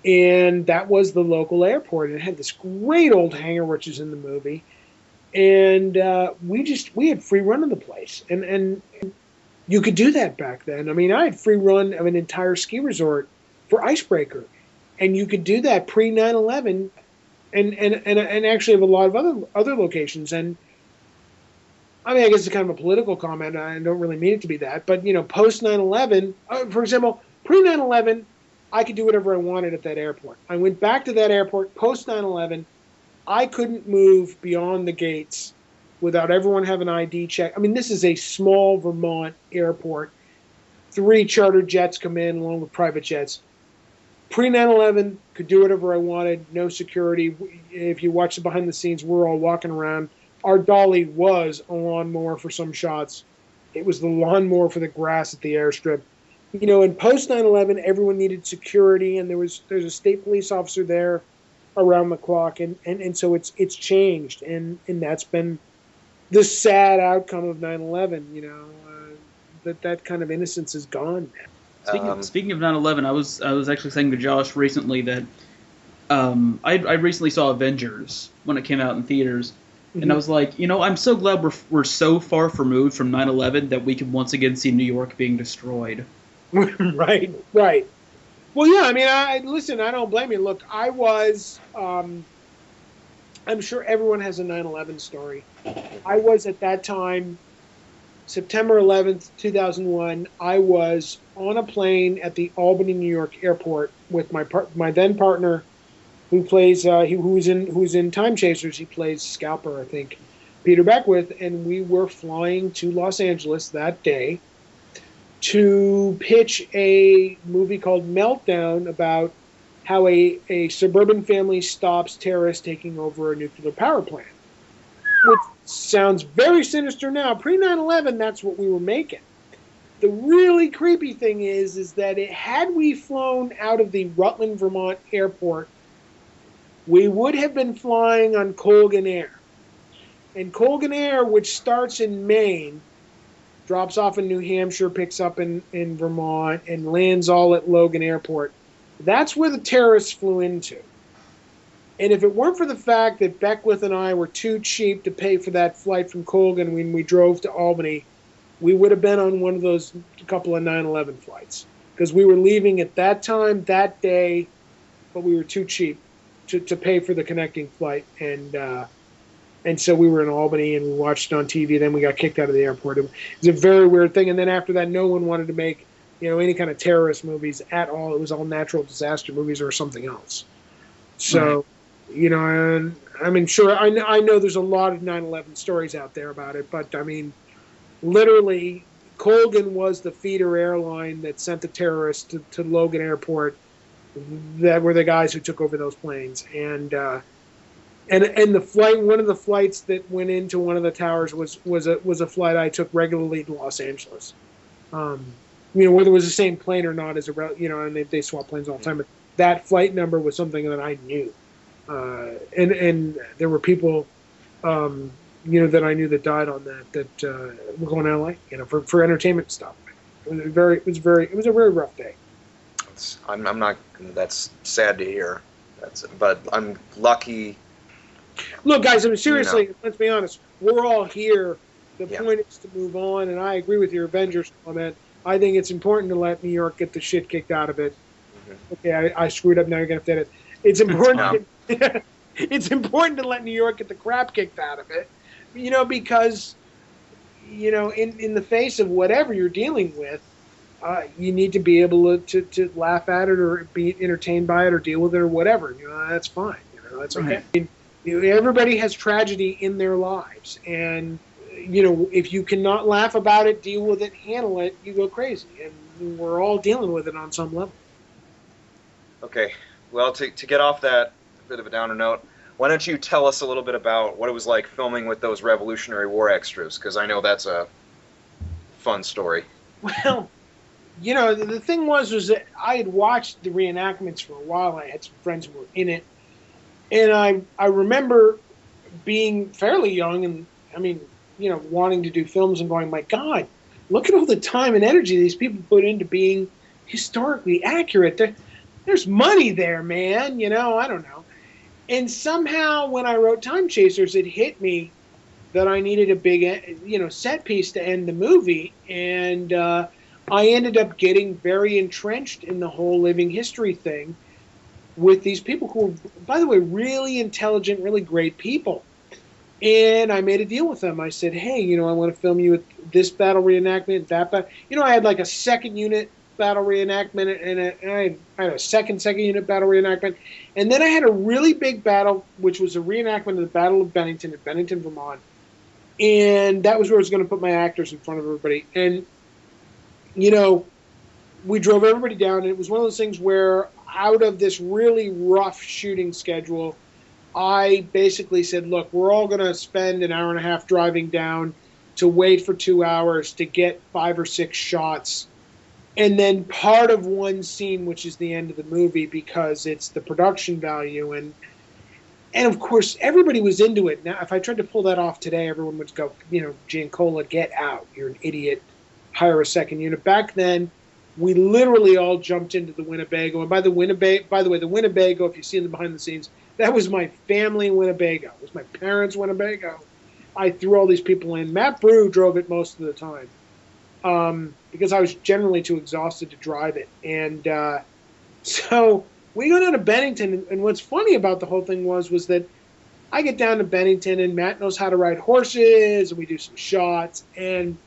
Speaker 4: And that was the local airport. And it had this great old hangar, which is in the movie. And we had free run of the place. And you could do that back then. I mean, I had free run of an entire ski resort for Icebreaker. And you could do that pre 9/11 and actually have a lot of other locations. And I mean, I guess it's kind of a political comment. I don't really mean it to be that. But, post 9/11, for example, pre 9/11, I could do whatever I wanted at that airport. I went back to that airport post 9/11. I couldn't move beyond the gates without everyone having an ID check. I mean, this is a small Vermont airport. 3 charter jets come in along with private jets. Pre 9/11, could do whatever I wanted, no security. If you watch the behind the scenes, we're all walking around. Our dolly was a lawnmower for some shots. It was the lawnmower for the grass at the airstrip. In post 9/11, everyone needed security, and there's a state police officer there around the clock, and so it's changed, and that's been the sad outcome of 9/11. That kind of innocence is gone now.
Speaker 2: Speaking of 9/11, I was actually saying to Josh recently that I recently saw Avengers when it came out in theaters, and I was like, I'm so glad we're so far removed from 9/11 that we can once again see New York being destroyed.
Speaker 4: Right. Well, yeah. I mean, I don't blame you. Look, I was. I'm sure everyone has a 9/11 story. I was at that time. September 11th, 2001, I was on a plane at the Albany, New York airport with my then partner, who plays who's in Time Chasers. He plays Scalper, I think, Peter Beckwith, and we were flying to Los Angeles that day to pitch a movie called Meltdown about how a suburban family stops terrorists taking over a nuclear power plant, which sounds very sinister now. Pre 9/11, that's what we were making. The really creepy thing is that had we flown out of the Rutland, Vermont airport, we would have been flying on Colgan Air. And Colgan Air, which starts in Maine, drops off in New Hampshire, picks up in Vermont, and lands all at Logan Airport. That's where the terrorists flew into. And if it weren't for the fact that Beckwith and I were too cheap to pay for that flight from Colgan when we drove to Albany, we would have been on one of those couple of 9/11 flights. Because we were leaving at that time, that day, but we were too cheap to pay for the connecting flight. And so we were in Albany and we watched it on TV. Then we got kicked out of the airport. It was a very weird thing. And then after that, no one wanted to make any kind of terrorist movies at all. It was all natural disaster movies or something else. So, and, I mean, sure, I know there's a lot of 9/11 stories out there about it, but I mean, literally, Colgan was the feeder airline that sent the terrorists to Logan Airport. That were the guys who took over those planes, and the flight. One of the flights that went into one of the towers was a flight I took regularly to Los Angeles. Whether it was the same plane or not and they swap planes all the time. But that flight number was something that I knew, and there were people. That I knew that died on that were going to LA, for entertainment stuff. It was a very rough day.
Speaker 3: I'm not. That's sad to hear. But I'm lucky.
Speaker 4: Look, guys. I mean, seriously. Let's be honest. We're all here. The point is to move on, and I agree with your Avengers comment. I think it's important to let New York get the shit kicked out of it. Mm-hmm. Okay, I screwed up. Now you're gonna have to edit. It's important. It's important to let New York get the crap kicked out of it. Because, in the face of whatever you're dealing with, you need to be able to laugh at it or be entertained by it or deal with it or whatever. That's fine. That's okay. I mean, everybody has tragedy in their lives. And, if you cannot laugh about it, deal with it, handle it, you go crazy. And we're all dealing with it on some level.
Speaker 3: Okay. Well, to get off that bit of a downer note, why don't you tell us a little bit about what it was like filming with those Revolutionary War extras? Because I know that's a fun story.
Speaker 4: Well, the thing was that I had watched the reenactments for a while. I had some friends who were in it. And I remember being fairly young and, I mean, wanting to do films and going, my God, look at all the time and energy these people put into being historically accurate. There's money there, man. I don't know. And somehow when I wrote Time Chasers, it hit me that I needed a big, set piece to end the movie. And I ended up getting very entrenched in the whole living history thing with these people who were, by the way, really intelligent, really great people. And I made a deal with them. I said, hey, I want to film you with this battle reenactment, that battle. I had like a second unit battle reenactment, and I had a second unit battle reenactment, and then I had a really big battle, which was a reenactment of the Battle of Bennington at Bennington, Vermont, and that was where I was going to put my actors in front of everybody. And we drove everybody down, and it was one of those things where out of this really rough shooting schedule, I basically said, look, we're all going to spend an hour and a half driving down to wait for 2 hours to get 5 or 6 shots. And then part of one scene, which is the end of the movie, because it's the production value. And of course, everybody was into it. Now, if I tried to pull that off today, everyone would go, Giancola, get out. You're an idiot. Hire a second unit. Back then, we literally all jumped into the Winnebago. And by the way, the Winnebago, if you see in the behind the scenes, that was my family Winnebago. It was my parents' Winnebago. I threw all these people in. Matt Brew drove it most of the time. Because I was generally too exhausted to drive it. And so we go down to Bennington, and what's funny about the whole thing was that I get down to Bennington, and Matt knows how to ride horses, and we do some shots, and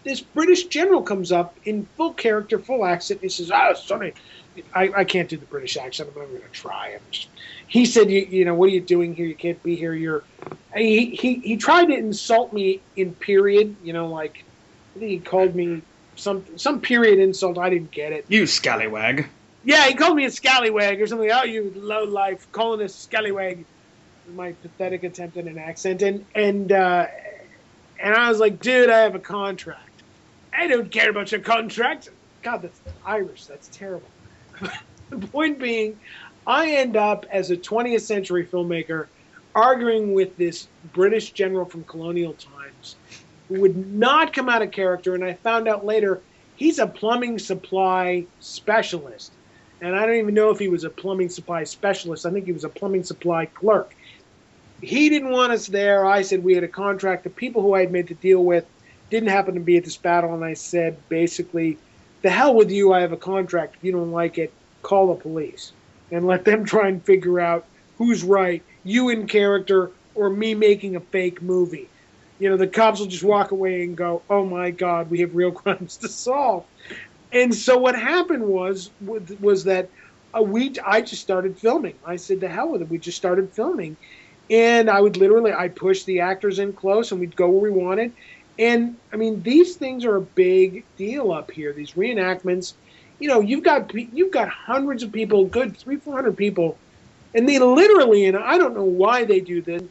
Speaker 4: this British general comes up in full character, full accent, and he says, Sonny, I can't do the British accent, I'm not going to try. He said, what are you doing here? You can't be here. He tried to insult me in period, like, I think he called me some period insult. I didn't get it.
Speaker 2: You scallywag.
Speaker 4: Yeah, he called me a scallywag or something. Oh, you low life, calling us scallywag. My pathetic attempt at an accent, and I was like, dude, I have a contract. I don't care about your contract. God, that's Irish. That's terrible. The point being, I end up as a 20th century filmmaker arguing with this British general from colonial times. who would not come out of character, and I found out later he's a plumbing supply specialist. And I don't even know if he was a plumbing supply specialist. I think he was a plumbing supply clerk. He didn't want us there. I said we had a contract. The people who I had made the deal with didn't happen to be at this battle, and I said, basically, the hell with you, I have a contract. If you don't like it, call the police. And let them try and figure out who's right, you in character or me making a fake movie. You know, the cops will just walk away and go, oh my God, we have real crimes to solve. And so what happened was that I just started filming. I said, the hell with it. We just started filming. And I'd push the actors in close and we'd go where we wanted. And, I mean, these things are a big deal up here, these reenactments. You know, you've got hundreds of people, good 300-400 people, and they literally, and I don't know why they do this,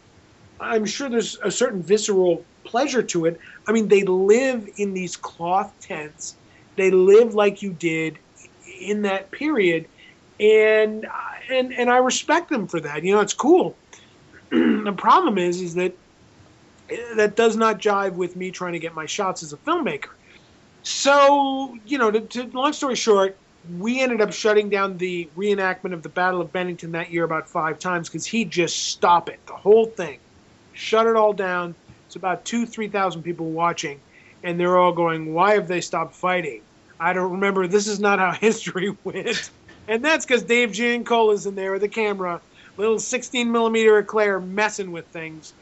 Speaker 4: I'm sure there's a certain visceral pleasure to it. I mean, they live in these cloth tents. They live like you did in that period, and I respect them for that. You know, it's cool. The problem is that does not jive with me trying to get my shots as a filmmaker. So, you know, to long story short, we ended up shutting down the reenactment of the Battle of Bennington that year about 5 times because he'd just stop it, the whole thing. Shut it all down. It's about 2,000-3,000 people watching, and they're all going, why have they stopped fighting? I don't remember. This is not how history went. And that's because Dave Giancola's in there with the camera, little 16-millimeter eclair messing with things.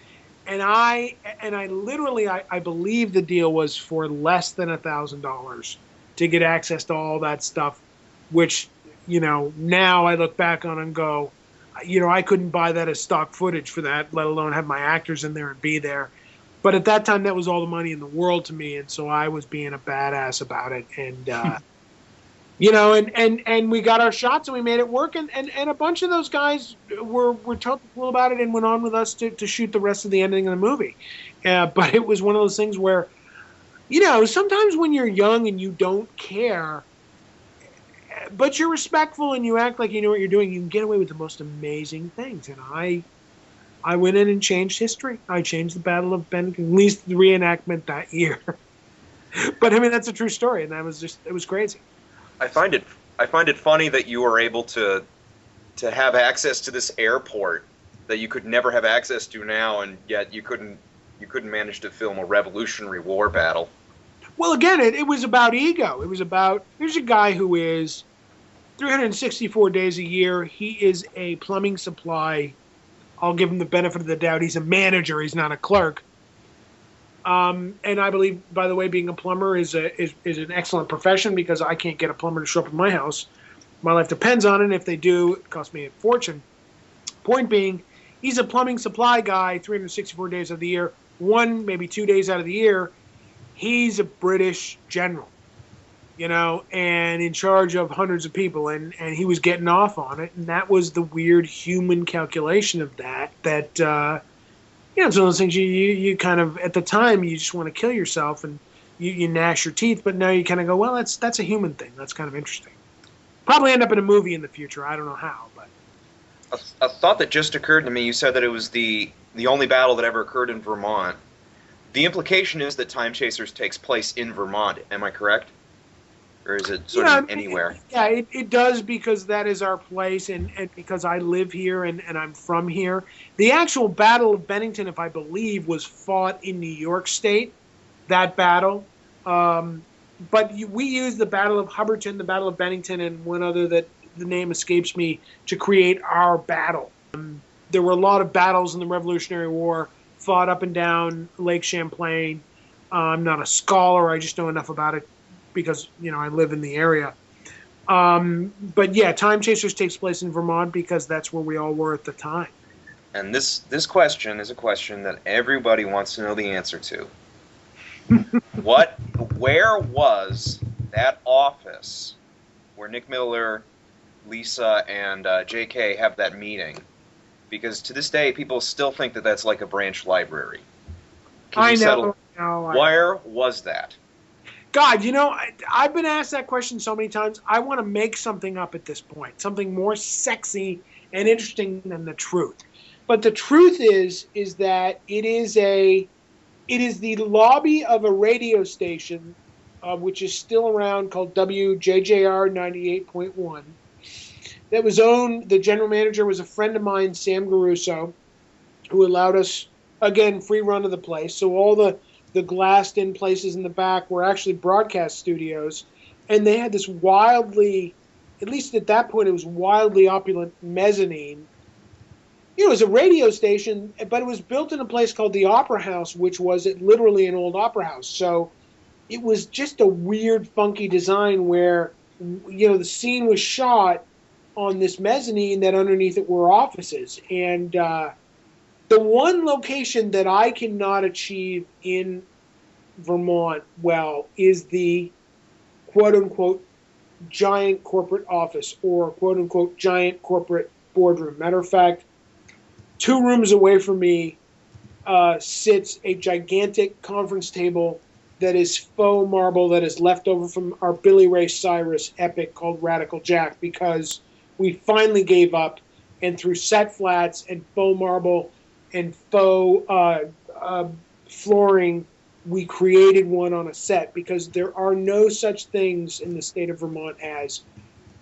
Speaker 4: And I literally believe the deal was for less than $1,000 to get access to all that stuff, which, you know, now I look back on and go, you know, I couldn't buy that as stock footage for that, let alone have my actors in there and be there. But at that time, that was all the money in the world to me, and so I was being a badass about it. And you know, and we got our shots and we made it work, and a bunch of those guys were totally cool about it and went on with us to shoot the rest of the ending of the movie. But it was one of those things where, you know, sometimes when you're young and you don't care, but you're respectful and you act like you know what you're doing, you can get away with the most amazing things. And I went in and changed history. I changed the Battle of Bennington, at least the reenactment that year. But I mean, that's a true story, and that was it was crazy.
Speaker 3: I find it funny that you were able to have access to this airport that you could never have access to now, and yet you couldn't manage to film a Revolutionary War battle.
Speaker 4: Well, again, it was about ego. It was about, here's a guy who is 364 days a year. He is a plumbing supply. I'll give him the benefit of the doubt. He's a manager. He's not a clerk. And I believe, by the way, being a plumber is an excellent profession because I can't get a plumber to show up at my house. My life depends on it. And if they do, it costs me a fortune. Point being, he's a plumbing supply guy 364 days of the year. 1, maybe 2 days out of the year, he's a British general, you know, and in charge of hundreds of people. And he was getting off on it. And that was the weird human calculation of that you know, it's one of those things you kind of, at the time, you just want to kill yourself and you gnash your teeth, but now you kind of go, well, that's a human thing. That's kind of interesting. Probably end up in a movie in the future. I don't know how, but.
Speaker 3: A thought that just occurred to me, you said that it was the only battle that ever occurred in Vermont. The implication is that Time Chasers takes place in Vermont. Am I correct? Or is it sort of anywhere?
Speaker 4: Yeah, it does because that is our place and because I live here and I'm from here. The actual Battle of Bennington, if I believe, was fought in New York State, that battle. But we used the Battle of Hubbardton, the Battle of Bennington, and one other that the name escapes me to create our battle. There were a lot of battles in the Revolutionary War fought up and down Lake Champlain. I'm not a scholar. I just know enough about it because, you know, I live in the area. But yeah, Time Chasers takes place in Vermont because that's where we all were at the time.
Speaker 3: And this question is a question that everybody wants to know the answer to. Where was that office where Nick Miller, Lisa, and J.K. have that meeting? Because to this day, people still think that that's like a branch library.
Speaker 4: I know.
Speaker 3: Where was that?
Speaker 4: God, you know, I've been asked that question so many times. I want to make something up at this point, something more sexy and interesting than the truth. But the truth is that it is It is the lobby of a radio station, which is still around, called WJJR 98.1. That was owned. The general manager was a friend of mine, Sam Garuso, who allowed us, again, free run of the place. So all the glassed-in places in the back were actually broadcast studios, and they had this wildly, at least at that point, it was wildly opulent mezzanine. It was a radio station, but it was built in a place called the Opera House, which was literally an old opera house. So it was just a weird, funky design where, the scene was shot on this mezzanine that underneath it were offices. And the one location that I cannot achieve in Vermont well is the quote-unquote giant corporate office or quote-unquote giant corporate boardroom. Matter of fact, 2 rooms away from me sits a gigantic conference table that is faux marble that is left over from our Billy Ray Cyrus epic called Radical Jack, because we finally gave up, and through set flats and faux marble and faux flooring, we created one on a set, because there are no such things in the state of Vermont as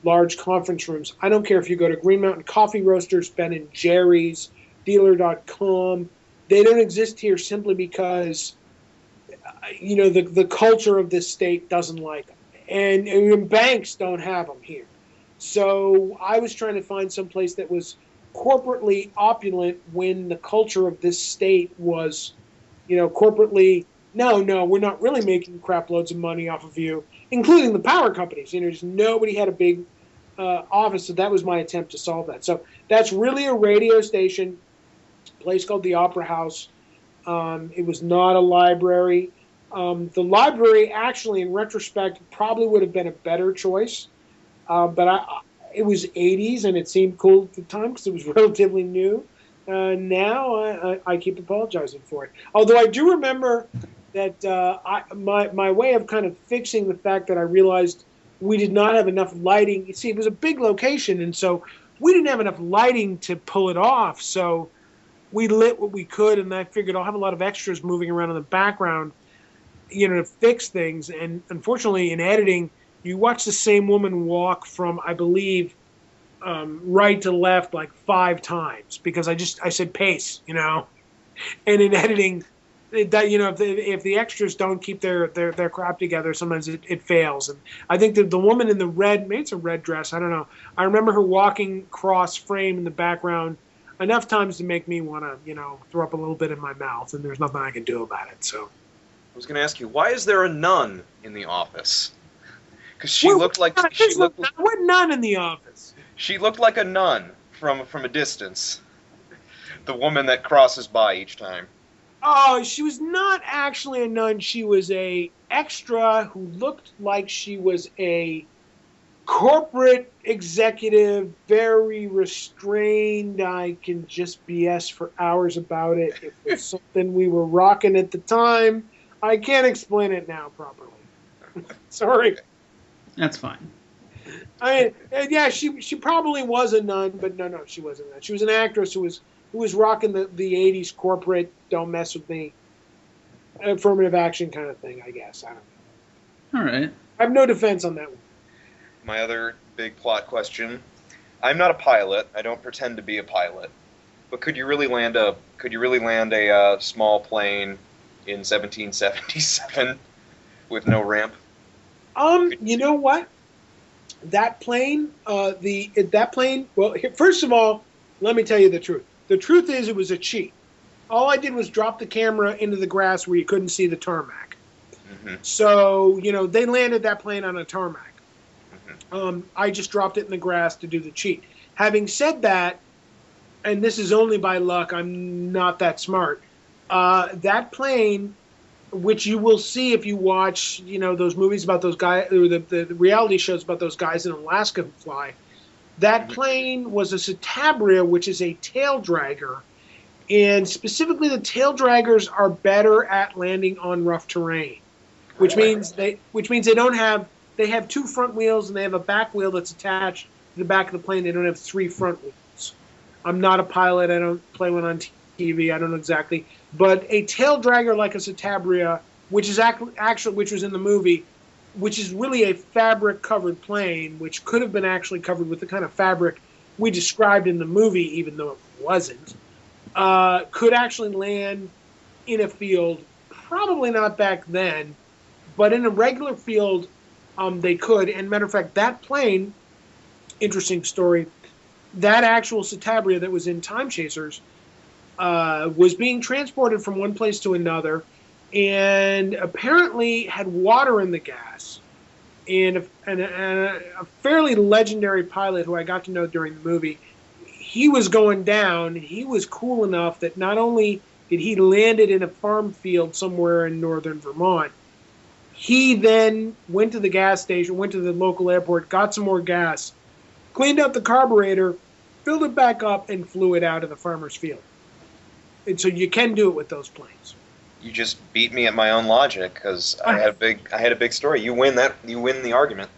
Speaker 4: large conference rooms. I don't care if you go to Green Mountain Coffee Roasters, Ben & Jerry's, Dealer.com. They don't exist here simply because, the culture of this state doesn't like them. And banks don't have them here. So I was trying to find some place that was corporately opulent when the culture of this state was, corporately, no, we're not really making crap loads of money off of you, including the power companies. Just nobody had a big office, so that was my attempt to solve that. So that's really a radio station, place called the Opera House. It was not a library. The library, actually, in retrospect, probably would have been a better choice. But it was 80s, and it seemed cool at the time because it was relatively new. Now I keep apologizing for it. Although I do remember that my way of kind of fixing the fact that I realized we did not have enough lighting. You see, it was a big location, and so we didn't have enough lighting to pull it off. So we lit what we could, and I figured I'll have a lot of extras moving around in the background, to fix things. And unfortunately, in editing, you watch the same woman walk from, I believe, right to left like 5 times because I said pace, And in editing, if the extras don't keep their crap together, sometimes it fails. And I think that the woman in the red, maybe it's a red dress, I don't know. I remember her walking cross frame in the background enough times to make me want to, throw up a little bit in my mouth, and there's nothing I can do about it. So
Speaker 3: I was going to ask you, why is there a nun in the office? Because she looked like
Speaker 4: what nun in the office?
Speaker 3: She looked like a nun from a distance. The woman that crosses by each time.
Speaker 4: Oh, she was not actually a nun. She was a extra who looked like she was a corporate executive, very restrained. I can just BS for hours about it. It was something we were rocking at the time. I can't explain it now properly. Sorry.
Speaker 2: That's fine.
Speaker 4: I mean, yeah, she probably was a nun, but no, she wasn't a nun. She was an actress who was rocking the 80s corporate, don't mess with me, affirmative action kind of thing, I guess. I don't know.
Speaker 2: All right.
Speaker 4: I have no defense on that one.
Speaker 3: My other big plot question. I'm not a pilot. I don't pretend to be a pilot. But could you really land a small plane in 1777 with no ramp?
Speaker 4: You know what? That plane, well, first of all, let me tell you the truth. The truth is it was a cheat. All I did was drop the camera into the grass where you couldn't see the tarmac. Mm-hmm. So, they landed that plane on a tarmac. Mm-hmm. I just dropped it in the grass to do the cheat. Having said that, and this is only by luck, I'm not that smart, that plane, which you will see if you watch, those movies about those guys, or the reality shows about those guys in Alaska who fly. That plane was a Citabria, which is a tail dragger, and specifically the tail draggers are better at landing on rough terrain, which means they have 2 front wheels and they have a back wheel that's attached to the back of the plane. They don't have 3 front wheels. I'm not a pilot. I don't play one on TV. I don't know exactly, but a tail dragger like a Citabria, which is actually which was in the movie, which is really a fabric covered plane, which could have been actually covered with the kind of fabric we described in the movie, even though it wasn't, could actually land in a field. Probably not back then, but in a regular field, they could. And matter of fact, that plane, interesting story, that actual Citabria that was in Time Chasers was being transported from one place to another, and apparently had water in the gas. And a fairly legendary pilot who I got to know during the movie, he was going down. He was cool enough that not only did he land it in a farm field somewhere in northern Vermont, he then went to the gas station, went to the local airport, got some more gas, cleaned out the carburetor, filled it back up, and flew it out of the farmer's field. And so you can do it with those planes.
Speaker 3: You just beat me at my own logic because I had a big story. You win the argument.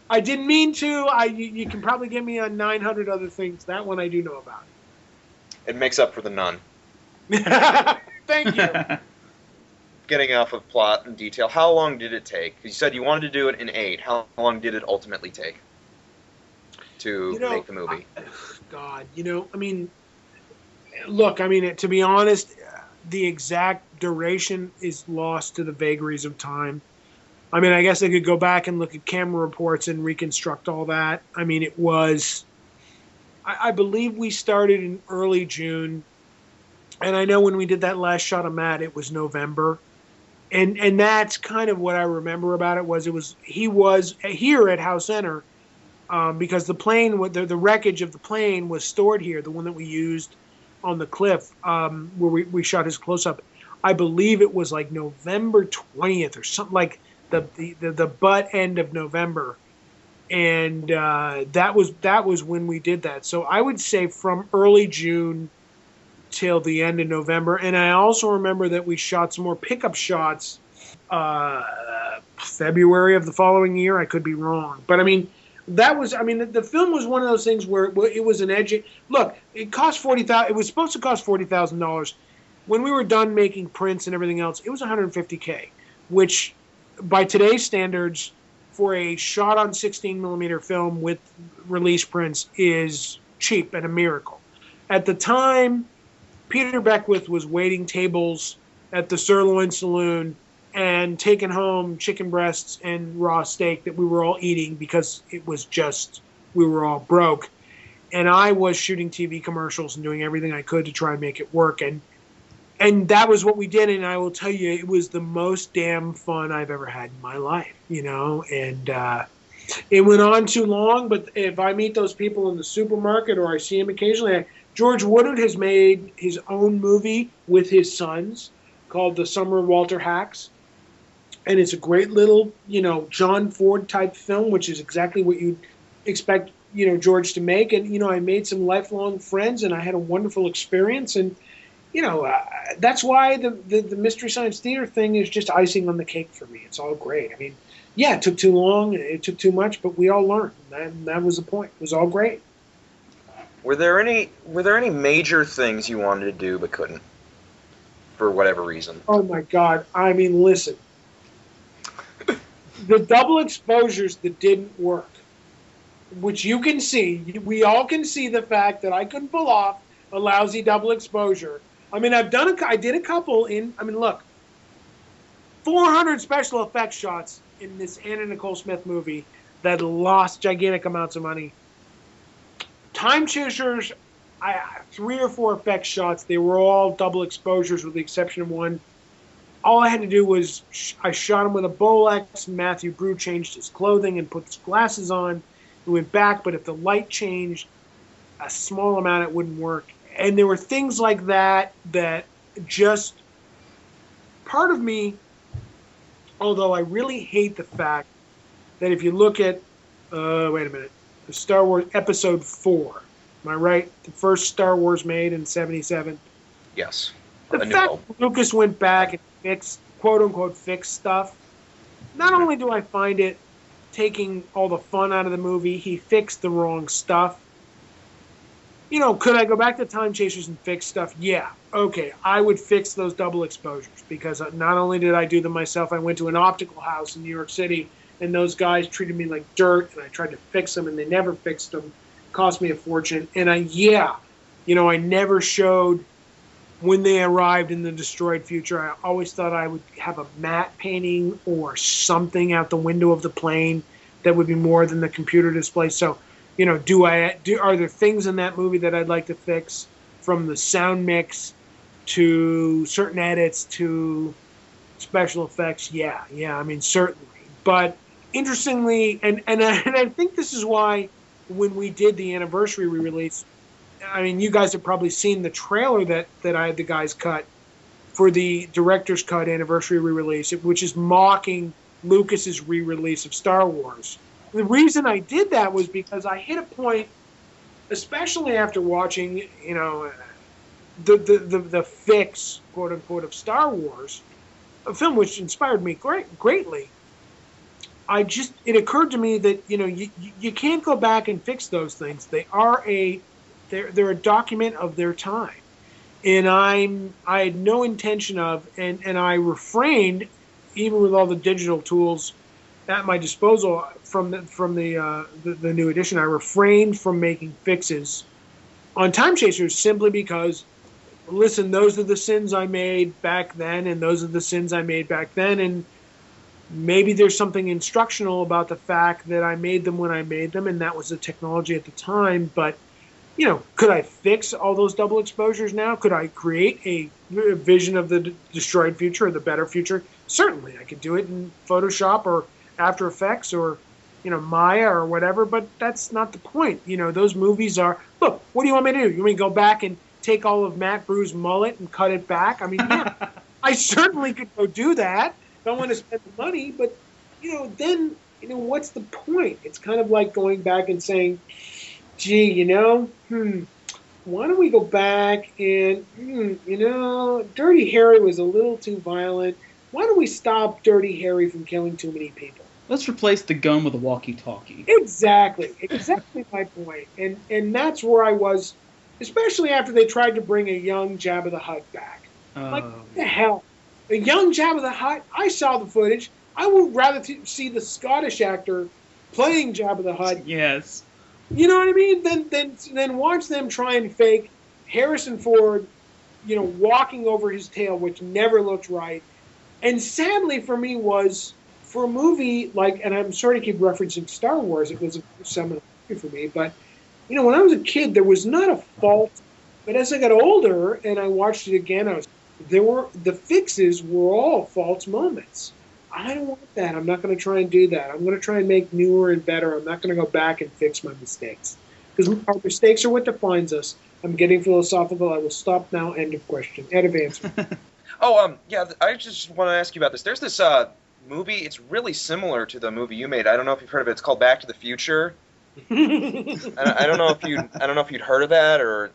Speaker 4: I didn't mean to. You can probably get me on 900 other things. That one I do know about.
Speaker 3: It makes up for the none.
Speaker 4: Thank you.
Speaker 3: Getting off of plot and detail, how long did it take? You said you wanted to do it in 8. How long did it ultimately take to make the movie?
Speaker 4: God, I mean, look, to be honest, the exact duration is lost to the vagaries of time. I mean, I guess I could go back and look at camera reports and reconstruct all that. I mean, it was, I believe we started in early June. And I know when we did that last shot of Matt, it was November. And that's kind of what I remember about it. He was here at House Center because the plane, the wreckage of the plane was stored here, the one that we used on the cliff where we shot his close-up. I believe it was like November 20th or something, like the butt end of November. And that was when we did that. So I would say from early June till the end of November. And I also remember that we shot some more pickup shots February of the following year. I could be wrong. But the film was one of those things where it was an edgy. Look, it cost $40,000. It was supposed to cost $40,000. When we were done making prints and everything else, it was $150K, which by today's standards for a shot on 16 millimeter film with release prints is cheap and a miracle. At the time, Peter Beckwith was waiting tables at the Sirloin Saloon and taking home chicken breasts and raw steak that we were all eating because it was just, we were all broke. And I was shooting TV commercials and doing everything I could to try and make it work. And that was what we did. And I will tell you, it was the most damn fun I've ever had in my life, and it went on too long. But if I meet those people in the supermarket or I see them occasionally, George Woodard has made his own movie with his sons called The Summer of Walter Hacks. And it's a great little, John Ford type film, which is exactly what you'd expect, George to make. And, I made some lifelong friends and I had a wonderful experience. And, that's why the Mystery Science Theater thing is just icing on the cake for me. It's all great. I mean, yeah, it took too long. It took too much, but we all learned. And that was the point. It was all great.
Speaker 3: Were there any major things you wanted to do but couldn't, for whatever reason?
Speaker 4: Oh my God! I mean, listen, the double exposures that didn't work, which you can see, we all can see the fact that I couldn't pull off a lousy double exposure. I mean, I did a couple look, 400 special effects shots in this Anna Nicole Smith movie that lost gigantic amounts of money. Time Chasers, 3 or 4 effects shots. They were all double exposures with the exception of one. All I had to do was I shot him with a Bolex. Matthew Brew changed his clothing and put his glasses on. We went back, but if the light changed a small amount, it wouldn't work. And there were things like that just part of me, although I really hate the fact that if you look at, wait a minute, the Star Wars Episode 4. Am I right? The first Star Wars made in 1977.
Speaker 3: Yes.
Speaker 4: The fact that Lucas went back and fixed, quote-unquote, fixed stuff, not only do I find it taking all the fun out of the movie, he fixed the wrong stuff. Could I go back to Time Chasers and fix stuff? Yeah. Okay, I would fix those double exposures because not only did I do them myself, I went to an optical house in New York City, and those guys treated me like dirt, and I tried to fix them, and they never fixed them. Cost me a fortune. And I never showed when they arrived in the destroyed future. I always thought I would have a matte painting or something out the window of the plane that would be more than the computer display. So, are there things in that movie that I'd like to fix, from the sound mix to certain edits to special effects? Yeah, I mean, certainly. But interestingly, and I think this is why when we did the anniversary re-release, I mean, you guys have probably seen the trailer that I had the guys cut for the director's cut anniversary re-release, which is mocking Lucas's re-release of Star Wars. The reason I did that was because I hit a point, especially after watching, the fix, quote unquote, of Star Wars, a film which inspired me greatly. It occurred to me that you can't go back and fix those things. They're a document of their time, and I had no intention of, and I refrained, even with all the digital tools at my disposal from the new edition. I refrained from making fixes on Time Chasers simply because, listen, those are the sins I made back then, and those are the sins I made back then, and maybe there's something instructional about the fact that I made them when I made them, and that was the technology at the time. But could I fix all those double exposures now? Could I create a vision of the destroyed future or the better future? Certainly, I could do it in Photoshop or After Effects or Maya or whatever. But that's not the point. Those movies are. Look, what do you want me to do? You want me to go back and take all of Matt Brew's mullet and cut it back? I mean, yeah, I certainly could go do that. Don't want to spend the money, but then what's the point? It's kind of like going back and saying, gee, why don't we go back and, Dirty Harry was a little too violent. Why don't we stop Dirty Harry from killing too many people?
Speaker 2: Let's replace the gun with a walkie-talkie.
Speaker 4: Exactly my point. And that's where I was, especially after they tried to bring a young Jabba the Hutt back. What the hell? A young Jabba the Hutt? I saw the footage. I would rather see the Scottish actor playing Jabba the Hutt.
Speaker 2: Yes.
Speaker 4: You know what I mean? Then watch them try and fake Harrison Ford, walking over his tail, which never looked right. And sadly for me was, for a movie like, and I'm sorry to keep referencing Star Wars, it was a seminal movie for me, but, when I was a kid, there was not a fault. But as I got older and I watched it again, the fixes were all false moments. I don't want that. I'm not going to try and do that. I'm going to try and make newer and better. I'm not going to go back and fix my mistakes. Because our mistakes are what defines us. I'm getting philosophical. I will stop now. End of question. End of answer.
Speaker 3: I just want to ask you about this. There's this movie. It's really similar to the movie you made. I don't know if you've heard of it. It's called Back to the Future. I don't know if you'd heard of that or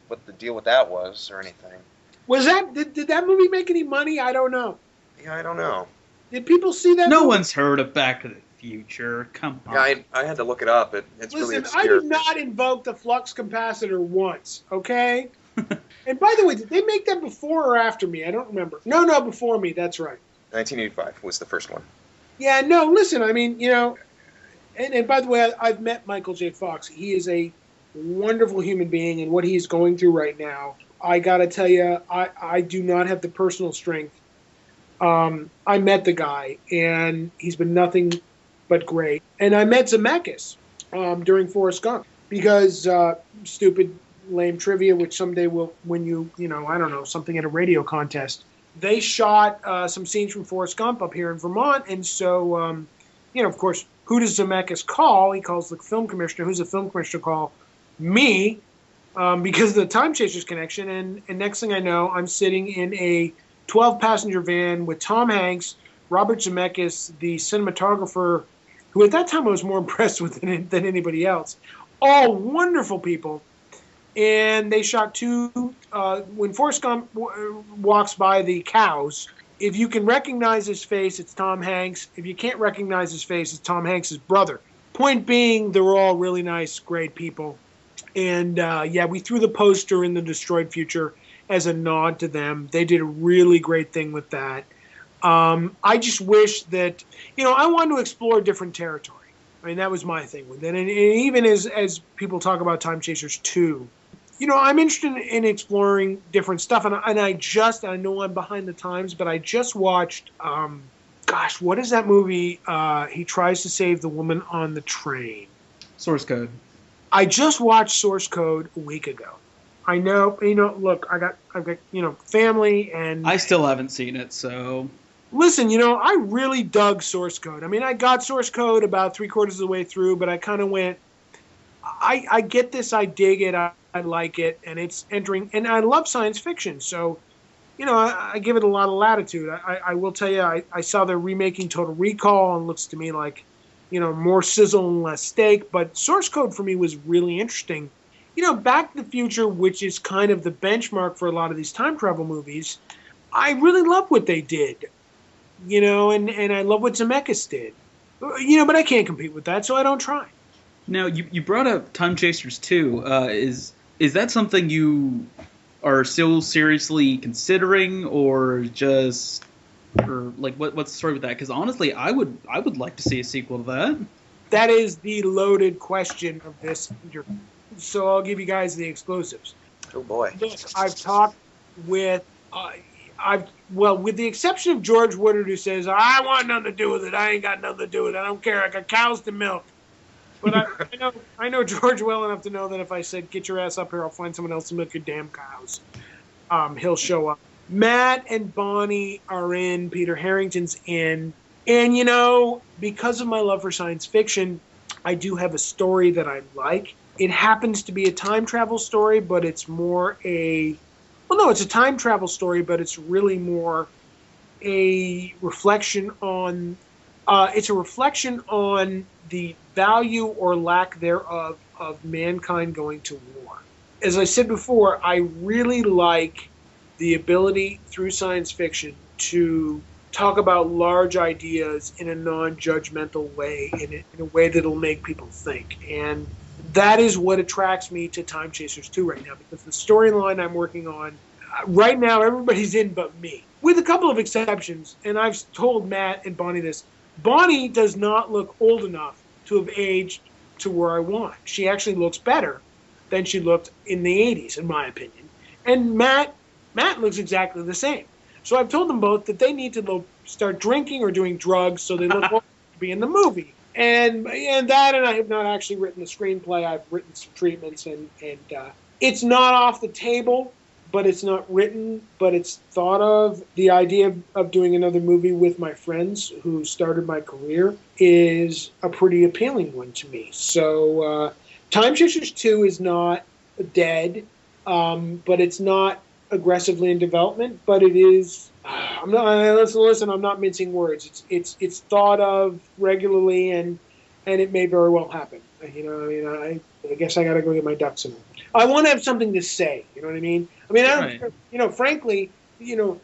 Speaker 3: what the deal with that was or anything.
Speaker 4: Did that movie make any money? I don't know.
Speaker 3: Yeah, I don't know.
Speaker 4: Did people see that?
Speaker 2: No one's heard of Back to the Future. Come on.
Speaker 3: Yeah, I had to look it up. It's really obscure.
Speaker 4: I did not invoke the flux capacitor once, okay? And by the way, did they make that before or after me? I don't remember. No, before me. That's right.
Speaker 3: 1985 was the first one.
Speaker 4: Yeah, no, listen, I mean, and by the way, I've met Michael J. Fox. He is a wonderful human being, and what he's going through right now, I got to tell you, I do not have the personal strength. I met the guy, and he's been nothing but great. And I met Zemeckis during Forrest Gump because stupid, lame trivia, which someday will win you, I don't know, something at a radio contest. They shot some scenes from Forrest Gump up here in Vermont, and so, of course, who does Zemeckis call? He calls the film commissioner. Who's the film commissioner call? Me, because of the Time Chasers connection. And next thing I know, I'm sitting in a 12-passenger van with Tom Hanks, Robert Zemeckis, the cinematographer, who at that time I was more impressed with than anybody else. All wonderful people. And they shot when Forrest Gump walks by the cows, if you can recognize his face, it's Tom Hanks. If you can't recognize his face, it's Tom Hanks' brother. Point being, they were all really nice, great people. And we threw the poster in the Destroyed Future as a nod to them. They did a really great thing with that. I just wish that, I wanted to explore different territory. I mean, that was my thing with it. And even as people talk about Time Chasers 2, I'm interested in exploring different stuff. And I know I'm behind the times, but I just watched, what is that movie? He tries to save the woman on the train.
Speaker 2: Source Code.
Speaker 4: I just watched Source Code a week ago. I know, look, I've got, family and...
Speaker 2: I still haven't seen it, so...
Speaker 4: Listen, I really dug Source Code. I mean, I got Source Code about 3/4 of the way through, but I kind of went, I get this, I dig it, I like it, and it's entering, and I love science fiction, so, I give it a lot of latitude. I will tell you, I saw they're remaking Total Recall, and it looks to me like, more sizzle and less steak, but Source Code for me was really interesting. Back to the Future, which is kind of the benchmark for a lot of these time travel movies, I really love what they did. And I love what Zemeckis did. But I can't compete with that, so I don't try.
Speaker 2: Now, you brought up Time Chasers 2. Is that something you are still seriously considering, or just... Or, what's the story with that? Because, honestly, I would like to see a sequel to that.
Speaker 4: That is the loaded question of this interview. So I'll give you guys the explosives.
Speaker 3: Oh, boy.
Speaker 4: Look, I've talked with... with the exception of George Woodard, who says, I want nothing to do with it. I ain't got nothing to do with it. I don't care. I got cows to milk. But I know George well enough to know that if I said, get your ass up here, I'll find someone else to milk your damn cows. He'll show up. Matt and Bonnie are in. Peter Harrington's in. And, because of my love for science fiction, I do have a story that I like. It happens to be a time travel story, but it's more a... Well, no, it's a time travel story, but it's really more a reflection on. It's a reflection on the value or lack thereof of mankind going to war. As I said before, I really like the ability through science fiction to talk about large ideas in a non-judgmental way, in a way that'll make people think. And that is what attracts me to Time Chasers 2 right now, because the storyline I'm working on, right now everybody's in but me, with a couple of exceptions. And I've told Matt and Bonnie this. Bonnie does not look old enough to have aged to where I want. She actually looks better than she looked in the 80s, in my opinion. And Matt looks exactly the same. So I've told them both that they need to start drinking or doing drugs so they look old to be in the movie. And that, and I have not actually written the screenplay. I've written some treatments, and it's not off the table, but it's not written, but it's thought of. The idea of doing another movie with my friends who started my career is a pretty appealing one to me. So Time Chasers 2 is not dead, but it's not aggressively in development, but it is... Listen, I'm not mincing words. It's thought of regularly, and it may very well happen. I guess I got to go get my ducks in. I want to have something to say. You know what I mean? Right. Frankly,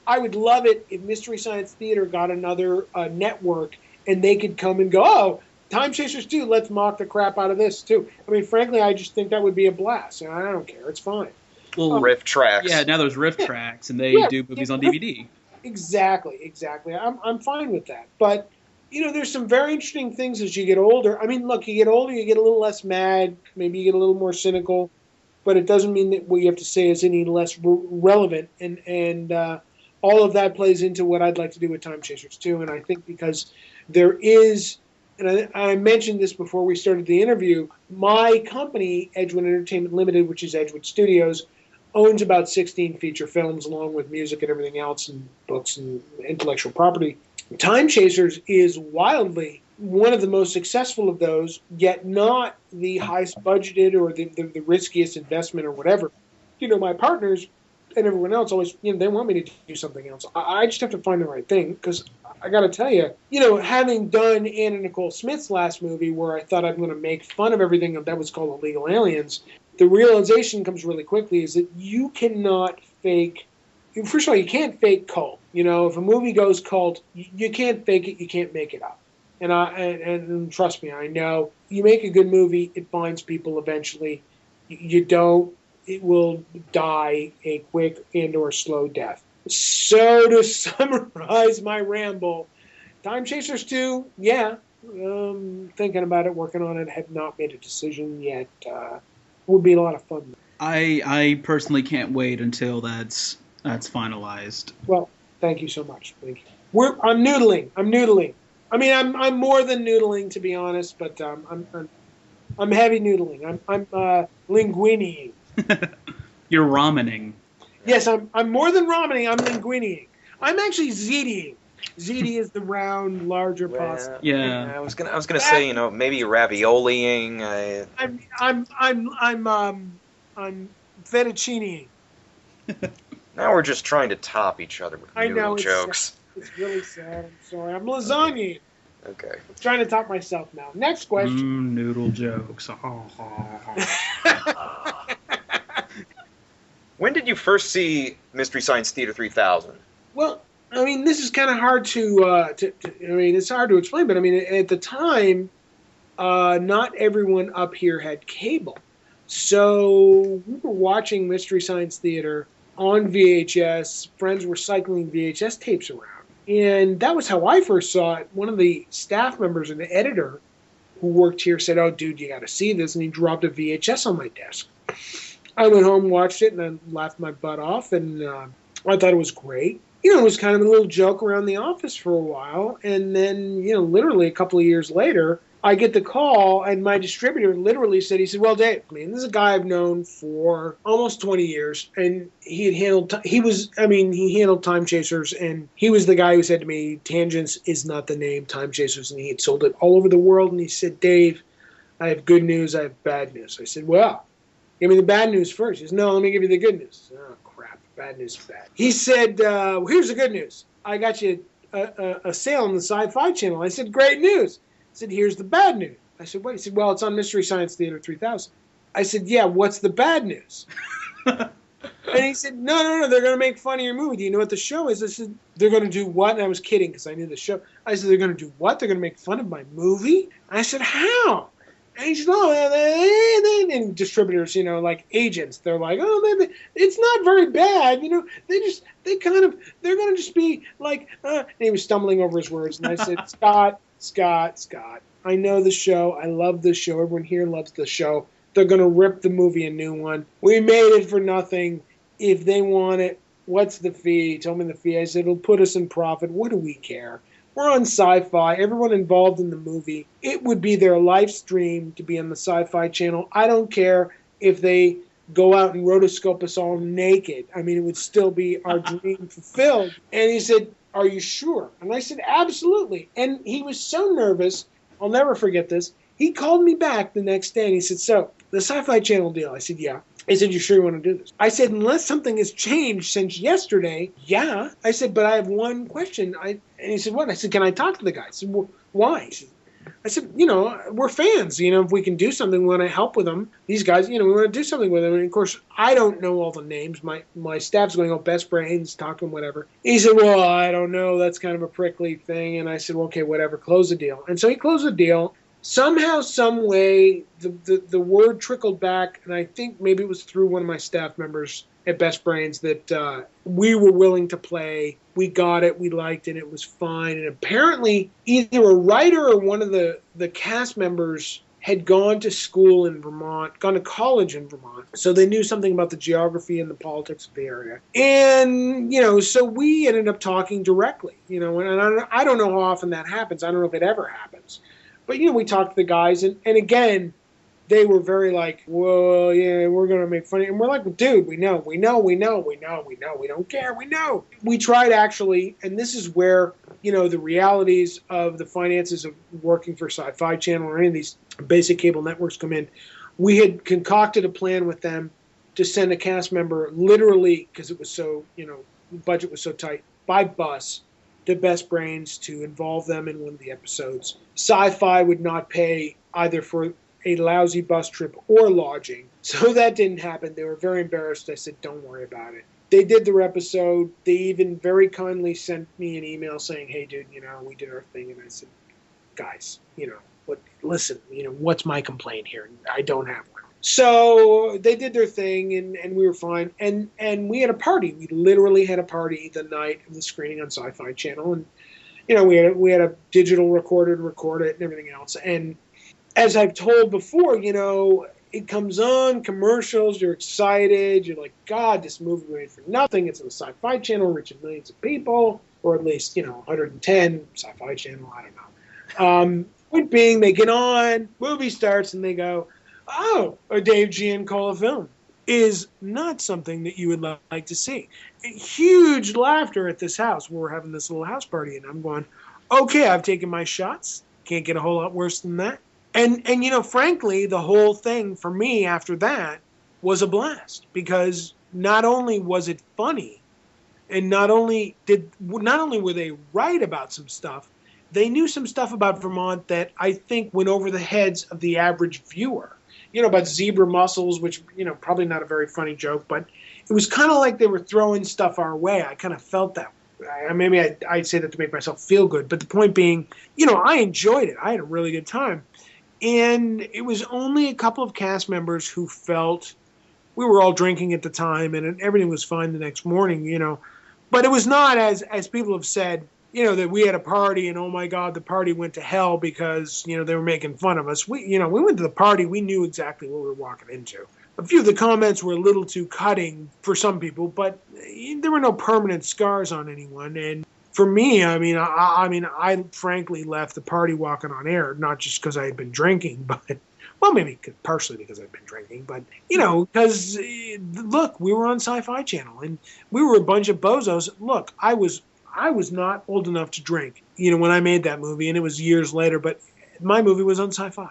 Speaker 4: I would love it if Mystery Science Theater got another network, and they could come and go, oh, Time Chasers 2, let's mock the crap out of this too. Frankly, I just think that would be a blast. I don't care. It's fine.
Speaker 3: Well, riff tracks.
Speaker 2: Yeah, now there's riff tracks, and they do movies on DVD.
Speaker 4: Exactly. I'm fine with that. But, there's some very interesting things as you get older. Look, you get older, you get a little less mad, maybe you get a little more cynical, but it doesn't mean that what you have to say is any less relevant. And all of that plays into what I'd like to do with Time Chasers too. And I think because there is, and I mentioned this before we started the interview, my company, Edgewood Entertainment Limited, which is Edgewood Studios, owns about 16 feature films along with music and everything else and books and intellectual property. Time Chasers is wildly one of the most successful of those, yet not the highest budgeted or the riskiest investment or whatever. My partners and everyone else always, they want me to do something else. I just have to find the right thing, because I got to tell you, having done Anna Nicole Smith's last movie where I thought I'm going to make fun of everything that was called Illegal Aliens, the realization comes really quickly is that you cannot fake. First of all, you can't fake cult. If a movie goes cult, you can't fake it. You can't make it up. And trust me, I know. You make a good movie, it finds people eventually. you don't, it will die a quick and or slow death. So to summarize my ramble, Time Chasers 2, yeah, thinking about it, working on it, have not made a decision yet. Would be a lot of fun.
Speaker 2: I personally can't wait until that's finalized.
Speaker 4: Well, thank you so much. Thank you. I'm noodling. I mean, I'm more than noodling, to be honest, but I'm heavy noodling. I'm linguineing.
Speaker 2: You're ramening.
Speaker 4: Yes, I'm more than ramening. I'm linguineing. I'm actually zitiing. Ziti is the round, larger pasta.
Speaker 2: Yeah.
Speaker 3: I was gonna say, maybe ravioliing.
Speaker 4: I'm fettuccineing.
Speaker 3: Now we're just trying to top each other with noodle jokes.
Speaker 4: It's really sad. I'm sorry. I'm lasagna.
Speaker 3: Okay.
Speaker 4: I'm trying to top myself now. Next question.
Speaker 2: Noodle jokes.
Speaker 3: When did you first see Mystery Science Theater 3000?
Speaker 4: Well, I mean, this is kind of hard to it's hard to explain, but I mean, at the time, not everyone up here had cable. So we were watching Mystery Science Theater on VHS. Friends were cycling VHS tapes around. And that was how I first saw it. One of the staff members and the editor who worked here said, "Oh, dude, you got to see this." And he dropped a VHS on my desk. I went home, watched it, and I laughed my butt off. And I thought it was great. It was kind of a little joke around the office for a while. And then, literally a couple of years later, I get the call, and my distributor literally said, he said, "Well, Dave, I mean, this is a guy I've known for almost 20 years, and he handled Time Chasers, and he was the guy who said to me, Tangents is not the name Time Chasers, and he had sold it all over the world, and he said, Dave, I have good news, I have bad news." I said, "Well, give me the bad news first." He said, "No, let me give you the good news." "Oh, crap, bad news is bad." He said, "Well, here's the good news. I got you a sale on the Sci-Fi Channel." I said, "Great news." I said, "Here's the bad news." I said, "What?" He said, "Well, it's on Mystery Science Theater 3000. I said, "Yeah, what's the bad news?" And he said, No, they're going to make fun of your movie. Do you know what the show is?" I said, "They're going to do what?" And I was kidding because I knew the show. I said, "They're going to do what? They're going to make fun of my movie?" I said, "How?" And he said, "Oh, and distributors, like agents, they're like, oh, it's not very bad, they're going to just be like," and he was stumbling over his words. And I said, Scott, I know the show. I love the show. Everyone here loves the show. They're going to rip the movie a new one. We made it for nothing. If they want it, what's the fee?" He told me the fee. I said, "It'll put us in profit. What do we care? We're on Sci-Fi. Everyone involved in the movie, it would be their life's dream to be on the Sci-Fi Channel. I don't care if they go out and rotoscope us all naked. I mean, it would still be our dream fulfilled." And he said, "Are you sure?" And I said, "Absolutely." And he was so nervous, I'll never forget this. He called me back the next day and he said, "So, the Sci-Fi Channel deal." I said, "Yeah." He said, "You sure you want to do this?" I said, "Unless something has changed since yesterday, yeah." I said, "But I have one question." And he said, "What?" I said, "Can I talk to the guy?" I said, "Well, why?" I said, "We're fans. If we can do something, we want to help with them. These guys, we want to do something with them." And of course, I don't know all the names. My staff's going, "Oh, Best Brains, talk to him, whatever." He said, "Well, I don't know. That's kind of a prickly thing." And I said, "Well, okay, whatever. Close the deal." And so he closed the deal. Somehow, some way, the word trickled back, and I think maybe it was through one of my staff members at Best Brains that we were willing to play. We got it, we liked it, it was fine. And apparently, either a writer or one of the cast members had gone to school in Vermont, gone to college in Vermont, so they knew something about the geography and the politics of the area. And, so we ended up talking directly, and I don't know how often that happens. I don't know if it ever happens. But, we talked to the guys, and again, they were very like, "Well, yeah, we're going to make fun of you." And we're like, "Dude, we know, we don't care, we know." We tried actually, and this is where, the realities of the finances of working for Sci-Fi Channel or any of these basic cable networks come in. We had concocted a plan with them to send a cast member literally, because it was so, the budget was so tight, by bus to Best Brains to involve them in one of the episodes. Sci-Fi would not pay either for a lousy bus trip or lodging. So that didn't happen. They were very embarrassed. I said, "Don't worry about it." They did their episode. They even very kindly sent me an email saying, "Hey, dude, we did our thing." And I said, "Guys, listen, what's my complaint here? I don't have one." So they did their thing, and we were fine. And we had a party. We literally had a party the night of the screening on Sci-Fi Channel, and we had a digital recorder to record it and everything else. And as I've told before, it comes on, commercials, you're excited, you're like, God, this movie made for nothing. It's on the Sci-Fi Channel, reaching millions of people, or at least 110 Sci-Fi Channel. I don't know. Point being, they get on, movie starts, and they go, oh, a Dave Giancola film is not something that you would like to see. Huge laughter at this house where we're having this little house party, and I'm going, okay, I've taken my shots. Can't get a whole lot worse than that. And frankly, the whole thing for me after that was a blast, because not only was it funny, and not only were they right about some stuff, they knew some stuff about Vermont that I think went over the heads of the average viewer. About zebra mussels, which, probably not a very funny joke, but it was kind of like they were throwing stuff our way. I kind of felt that. Maybe I'd say that to make myself feel good. But the point being, I enjoyed it. I had a really good time. And it was only a couple of cast members who felt, we were all drinking at the time, and everything was fine the next morning, But it was not, as people have said, that we had a party and, oh my God, the party went to hell because, they were making fun of us. We went to the party. We knew exactly what we were walking into. A few of the comments were a little too cutting for some people, but there were no permanent scars on anyone. And for me, I frankly left the party walking on air, not just because I had been drinking, but, well, maybe partially because I'd been drinking, but, because, look, we were on Sci-Fi Channel and we were a bunch of bozos. Look, I was not old enough to drink, when I made that movie, and it was years later, but my movie was on Sci-Fi.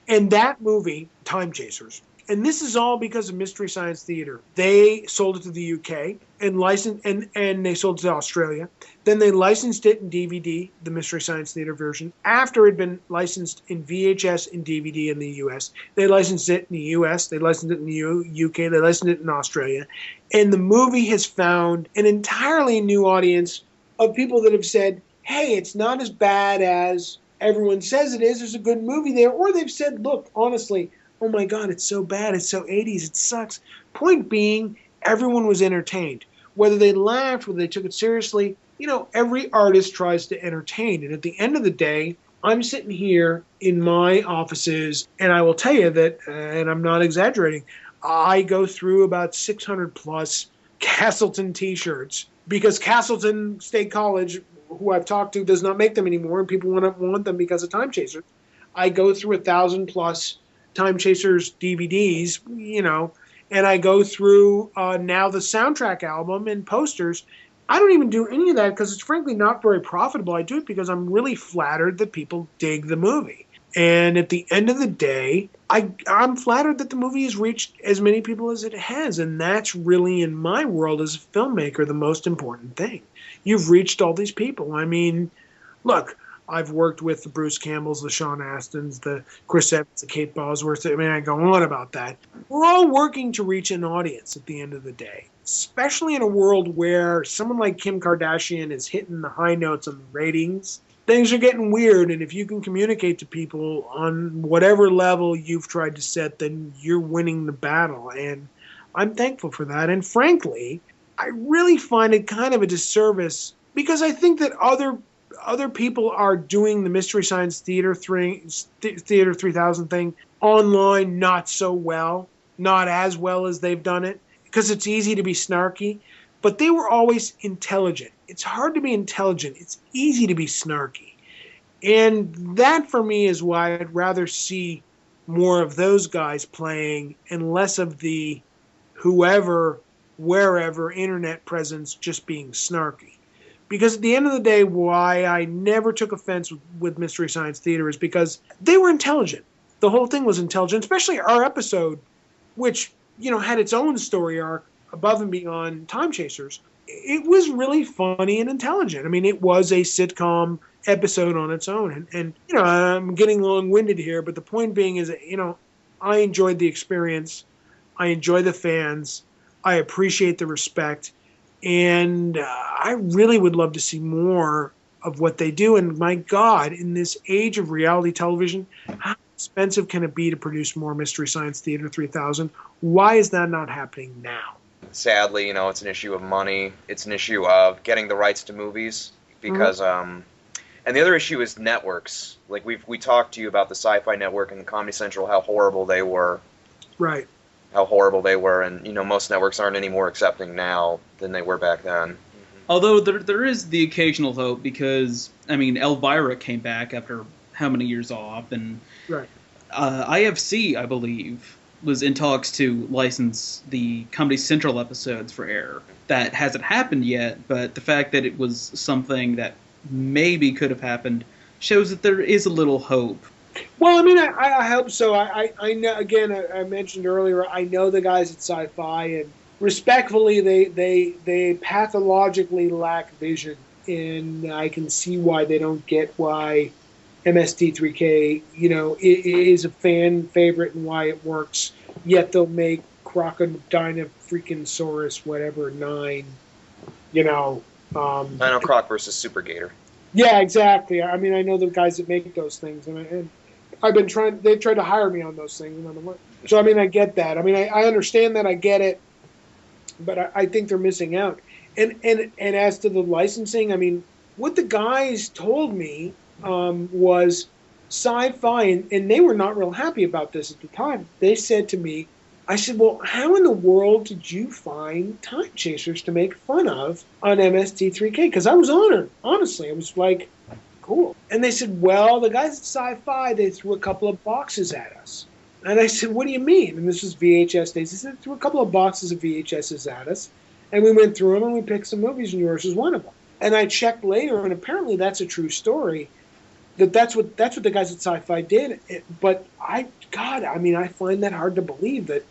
Speaker 4: And that movie, Time Chasers, and this is all because of Mystery Science Theater. They sold it to the UK and licensed, and they sold it to Australia. Then they licensed it in DVD, the Mystery Science Theater version. After it had been licensed in VHS and DVD in the US, they licensed it in the US, they licensed it in the UK, they licensed it in Australia. And the movie has found an entirely new audience of people that have said, hey, it's not as bad as everyone says it is. There's a good movie there. Or they've said, look, honestly, oh my God, it's so bad. It's so 80s. It sucks. Point being, everyone was entertained. Whether they laughed, whether they took it seriously, every artist tries to entertain. And at the end of the day, I'm sitting here in my offices, and I will tell you that, and I'm not exaggerating, I go through about 600 plus Castleton t-shirts, because Castleton State College, who I've talked to, does not make them anymore, and people want them because of Time Chasers. I go through 1,000 plus Time Chasers DVDs, and I go through now the soundtrack album and posters. I don't even do any of that because it's frankly not very profitable. I do it because I'm really flattered that people dig the movie. And at the end of the day, I'm flattered that the movie has reached as many people as it has. And that's really, in my world as a filmmaker, the most important thing. You've reached all these people. Look, I've worked with the Bruce Campbells, the Sean Astons, the Chris Evans, the Kate Bosworth. I go on about that. We're all working to reach an audience at the end of the day, especially in a world where someone like Kim Kardashian is hitting the high notes on the ratings. Things are getting weird, and if you can communicate to people on whatever level you've tried to set, then you're winning the battle. And I'm thankful for that. And frankly, I really find it kind of a disservice, because I think that other people are doing the Mystery Science Theater 3000 thing online not so well, not as well as they've done it, because it's easy to be snarky, but they were always intelligent. It's hard to be intelligent. It's easy to be snarky. And that, for me, is why I'd rather see more of those guys playing and less of the whoever, wherever internet presence just being snarky. Because at the end of the day, why I never took offense with Mystery Science Theater is because they were intelligent. The whole thing was intelligent, especially our episode, which, had its own story arc above and beyond Time Chasers. It was really funny and intelligent. It was a sitcom episode on its own. And I'm getting long-winded here, but the point being is that, I enjoyed the experience. I enjoy the fans. I appreciate the respect. And I really would love to see more of what they do. And my God, in this age of reality television, how expensive can it be to produce more Mystery Science Theater 3000? Why is that not happening now?
Speaker 3: Sadly, it's an issue of money. It's an issue of getting the rights to movies because, and the other issue is networks. Like we talked to you about the Sci-Fi Network and Comedy Central, how horrible they were.
Speaker 4: Right.
Speaker 3: How horrible they were, and most networks aren't any more accepting now than they were back then.
Speaker 2: Although there is the occasional hope because Elvira came back after how many years off, and
Speaker 4: right.
Speaker 2: IFC, I believe, was in talks to license the Comedy Central episodes for air. That hasn't happened yet, but the fact that it was something that maybe could have happened shows that there is a little hope.
Speaker 4: Well, I hope so. I know. Again, I mentioned earlier, I know the guys at Sci-Fi, and respectfully, they pathologically lack vision, and I can see why they don't get why MST3K, is a fan favorite and why it works. Yet they'll make Crocodina freaking Saurus, whatever, 9.
Speaker 3: Dino Croc versus Super Gator.
Speaker 4: Yeah, exactly. I know the guys that make those things, and I've been they've tried to hire me on those things. So, I get that. I understand that. I get it. But I think they're missing out. And as to the licensing, what the guys told me was Sci-Fi, and they were not real happy about this at the time. They said to me, I said, well, how in the world did you find Time Chasers to make fun of on MST3K? Because I was honored, honestly. I was like, cool. And they said, well, the guys at Sci-Fi, they threw a couple of boxes at us. And I said, what do you mean? And this was VHS days. They said, threw a couple of boxes of VHSs at us. And we went through them and we picked some movies, and yours was one of them. And I checked later, and apparently that's a true story. That's what the guys at Sci-Fi did. But I find that hard to believe that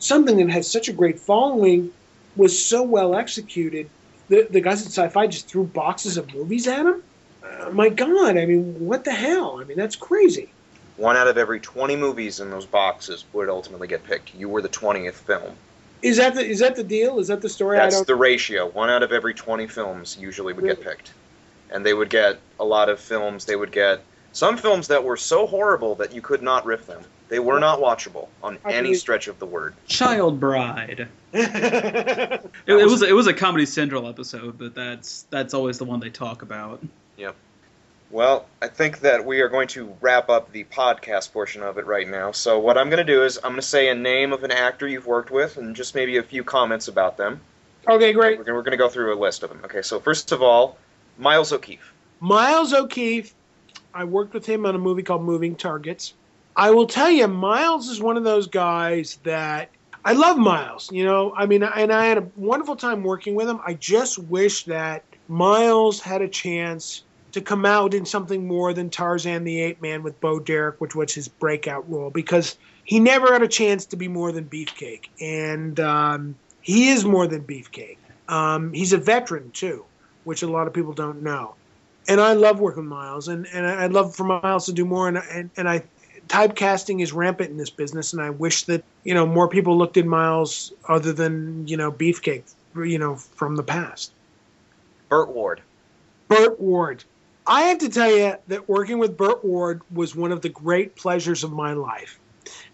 Speaker 4: something that has such a great following was so well executed. The guys at Sci-Fi just threw boxes of movies at them? My God, what the hell? That's crazy.
Speaker 3: 1 out of every 20 movies in those boxes would ultimately get picked. You were the 20th film.
Speaker 4: Is that the deal? Is that the story?
Speaker 3: That's the ratio. 1 out of every 20 films usually would get picked. And they would get a lot of films. They would get some films that were so horrible that you could not riff them. They were not watchable on any stretch of the word.
Speaker 2: Child Bride. It was a Comedy Central episode, but that's always the one they talk about.
Speaker 3: Yep. Well, I think that we are going to wrap up the podcast portion of it right now. So what I'm going to do is I'm going to say a name of an actor you've worked with and just maybe a few comments about them.
Speaker 4: Okay, great.
Speaker 3: We're going to go through a list of them. Okay, so first of all, Miles O'Keefe.
Speaker 4: Miles O'Keefe. I worked with him on a movie called Moving Targets. I will tell you, Miles is one of those guys that I love Miles, and I had a wonderful time working with him. I just wish that Miles had a chance to come out in something more than Tarzan the Ape Man with Bo Derek, which was his breakout role, because he never had a chance to be more than Beefcake. And he is more than Beefcake. He's a veteran, too, which a lot of people don't know. And I love working with Miles, and I'd love for Miles to do more, and typecasting is rampant in this business, and I wish that, more people looked at Miles other than, Beefcake, from the past.
Speaker 3: Burt Ward.
Speaker 4: Burt Ward. I have to tell you that working with Burt Ward was one of the great pleasures of my life.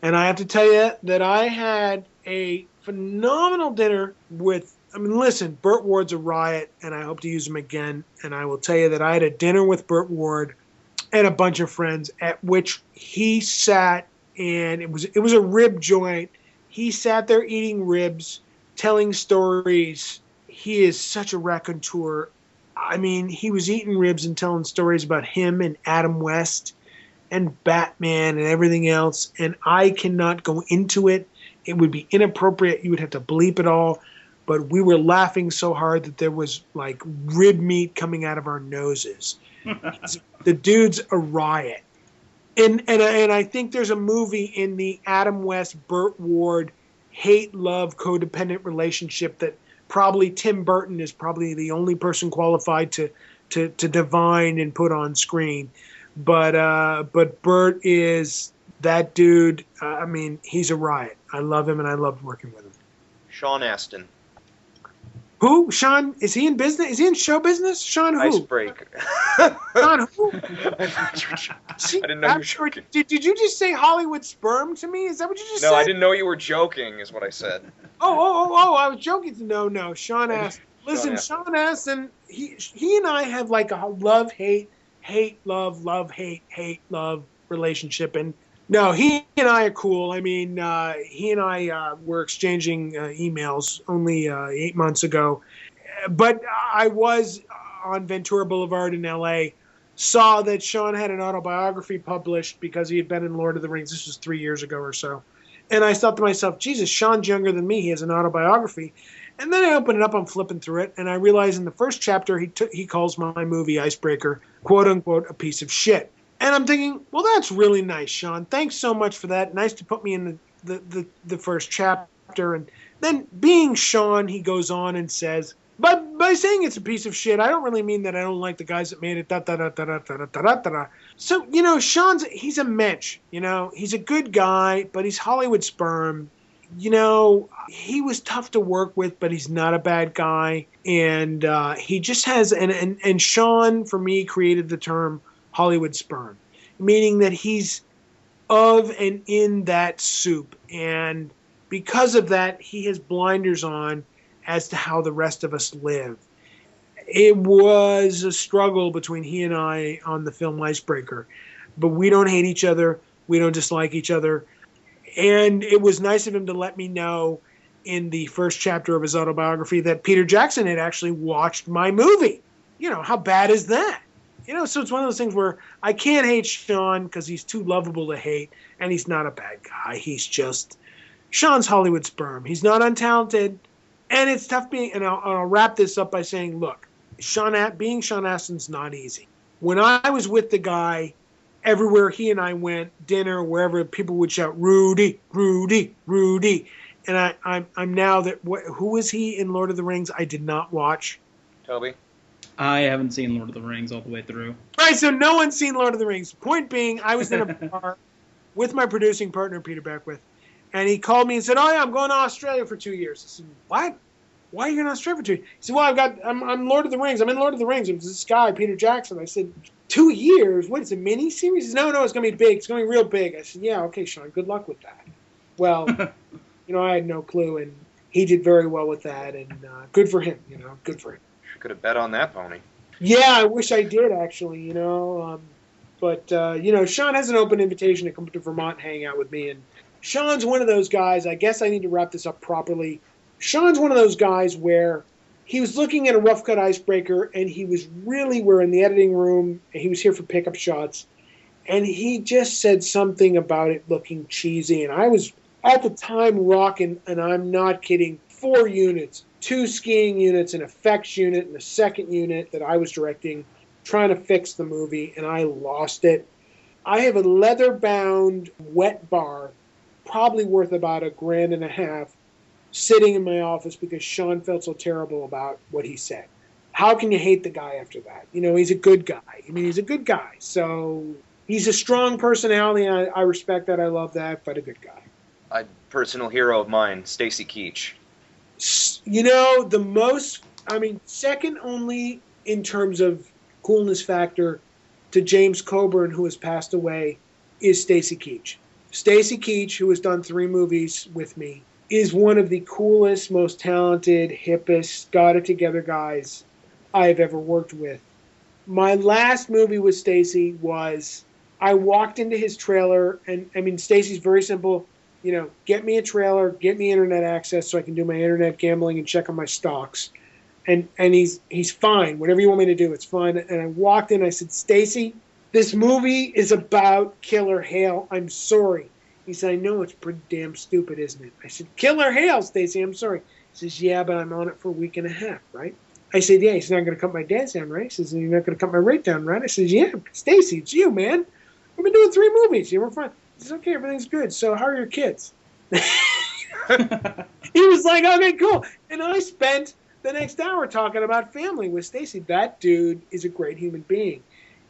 Speaker 4: And I have to tell you that I had a phenomenal dinner with, listen, Burt Ward's a riot, and I hope to use him again. And I will tell you that I had a dinner with Burt Ward and a bunch of friends at which he sat, and it was a rib joint. He sat there eating ribs, telling stories. He is such a raconteur. He was eating ribs and telling stories about him and Adam West and Batman and everything else, and I cannot go into it. It would be inappropriate. You would have to bleep it all. But we were laughing so hard that there was, like, rib meat coming out of our noses. The dude's a riot. And I think there's a movie in the Adam West, Burt Ward hate-love codependent relationship that probably Tim Burton is probably the only person qualified to divine and put on screen. But Burt is that dude. He's a riot. I love him, and I love working with him.
Speaker 3: Sean Astin.
Speaker 4: Who? Sean? Is he in business? Is he in show business? Sean who?
Speaker 3: Icebreaker.
Speaker 4: Sean who?
Speaker 3: I didn't know you were joking.
Speaker 4: Did you just say Hollywood sperm to me? Is that what you just said?
Speaker 3: No, I didn't know you were joking, is what I said.
Speaker 4: Oh, I was joking. No. Sean Astin. Listen, Sean Astin, he and I have like a love-hate, hate-love relationship. And no, he and I are cool. I mean, he and I were exchanging emails only 8 months ago. But I was on Ventura Boulevard in L.A., saw that Sean had an autobiography published because he had been in Lord of the Rings. This was 3 years ago or so. And I thought to myself, Jesus, Sean's younger than me. He has an autobiography. And then I open it up, I'm flipping through it, and I realize in the first chapter he calls my movie, Icebreaker, quote-unquote, a piece of shit. And I'm thinking, well, that's really nice, Sean. Thanks so much for that. Nice to put me in the first chapter. And then being Sean, he goes on and says, but by saying it's a piece of shit, I don't really mean that I don't like the guys that made it, da-da-da-da-da-da-da-da-da. So, he's a mensch, He's a good guy, but he's Hollywood sperm. He was tough to work with, but he's not a bad guy. And he just has, and Sean, for me, created the term Hollywood sperm, meaning that he's of and in that soup. And because of that, he has blinders on as to how the rest of us live. It was a struggle between he and I on the film Icebreaker, but we don't hate each other. We don't dislike each other. And it was nice of him to let me know in the first chapter of his autobiography that Peter Jackson had actually watched my movie. How bad is that? So it's one of those things where I can't hate Sean because he's too lovable to hate, and he's not a bad guy. He's just Sean's Hollywood sperm. He's not untalented, and it's tough being. And I'll wrap this up by saying, look, being Sean Astin's not easy. When I was with the guy, everywhere he and I went, dinner, wherever, people would shout, Rudy, Rudy, Rudy. And I'm now that, who was he in Lord of the Rings? I did not watch.
Speaker 3: Toby?
Speaker 2: I haven't seen Lord of the Rings all the way through.
Speaker 4: All right, so no one's seen Lord of the Rings. Point being, I was in a bar with my producing partner, Peter Beckwith, and he called me and said, oh, yeah, I'm going to Australia for 2 years. I said, what? Why are you going to Australia for 2 years? He said, well, I'm Lord of the Rings. I'm in Lord of the Rings. It was this guy, Peter Jackson. I said, 2 years? What, is it a mini-series? He said, no, it's going to be big. It's going to be real big. I said, yeah, okay, Sean, good luck with that. Well, I had no clue, and he did very well with that, and good for him, good for him.
Speaker 3: Could have bet on that pony.
Speaker 4: Yeah, I wish I did, actually, But, Sean has an open invitation to come to Vermont and hang out with me, and Sean's one of those guys, I guess I need to wrap this up properly. Sean's one of those guys where he was looking at a rough cut Icebreaker, and we're in the editing room, and he was here for pickup shots, and he just said something about it looking cheesy, and I was, at the time, rocking, and I'm not kidding, 4 units, 2 skiing units, an effects unit, and a second unit that I was directing, trying to fix the movie, and I lost it. I have a leather-bound wet bar, probably worth about $1,500, sitting in my office because Sean felt so terrible about what he said. How can you hate the guy after that? He's a good guy. He's a good guy. So he's a strong personality, and I respect that. I love that, but a good guy.
Speaker 3: A personal hero of mine, Stacy Keach.
Speaker 4: Second only in terms of coolness factor to James Coburn, who has passed away, is Stacy Keach. Stacy Keach, who has done 3 movies with me, is one of the coolest, most talented, hippest, got-it-together guys I've ever worked with. My last movie with Stacy was, I walked into his trailer, and, Stacy's very simple, get me a trailer, get me internet access so I can do my internet gambling and check on my stocks. And he's fine. Whatever you want me to do, it's fine. And I walked in, I said, Stacy, this movie is about Killer Hale. I'm sorry. He said, I know, it's pretty damn stupid, isn't it? I said, Killer Hale, Stacy, I'm sorry. He says, yeah, but I'm on it for a week and a half, right? I said, yeah. He's not going to cut my dance down, right? He says, you're not going to cut my rate down, right? I said, yeah, Stacy, it's you, man. We've been doing 3 movies. We're fine. He says, okay, everything's good. So how are your kids? He was like, okay, cool. And I spent the next hour talking about family with Stacy. That dude is a great human being.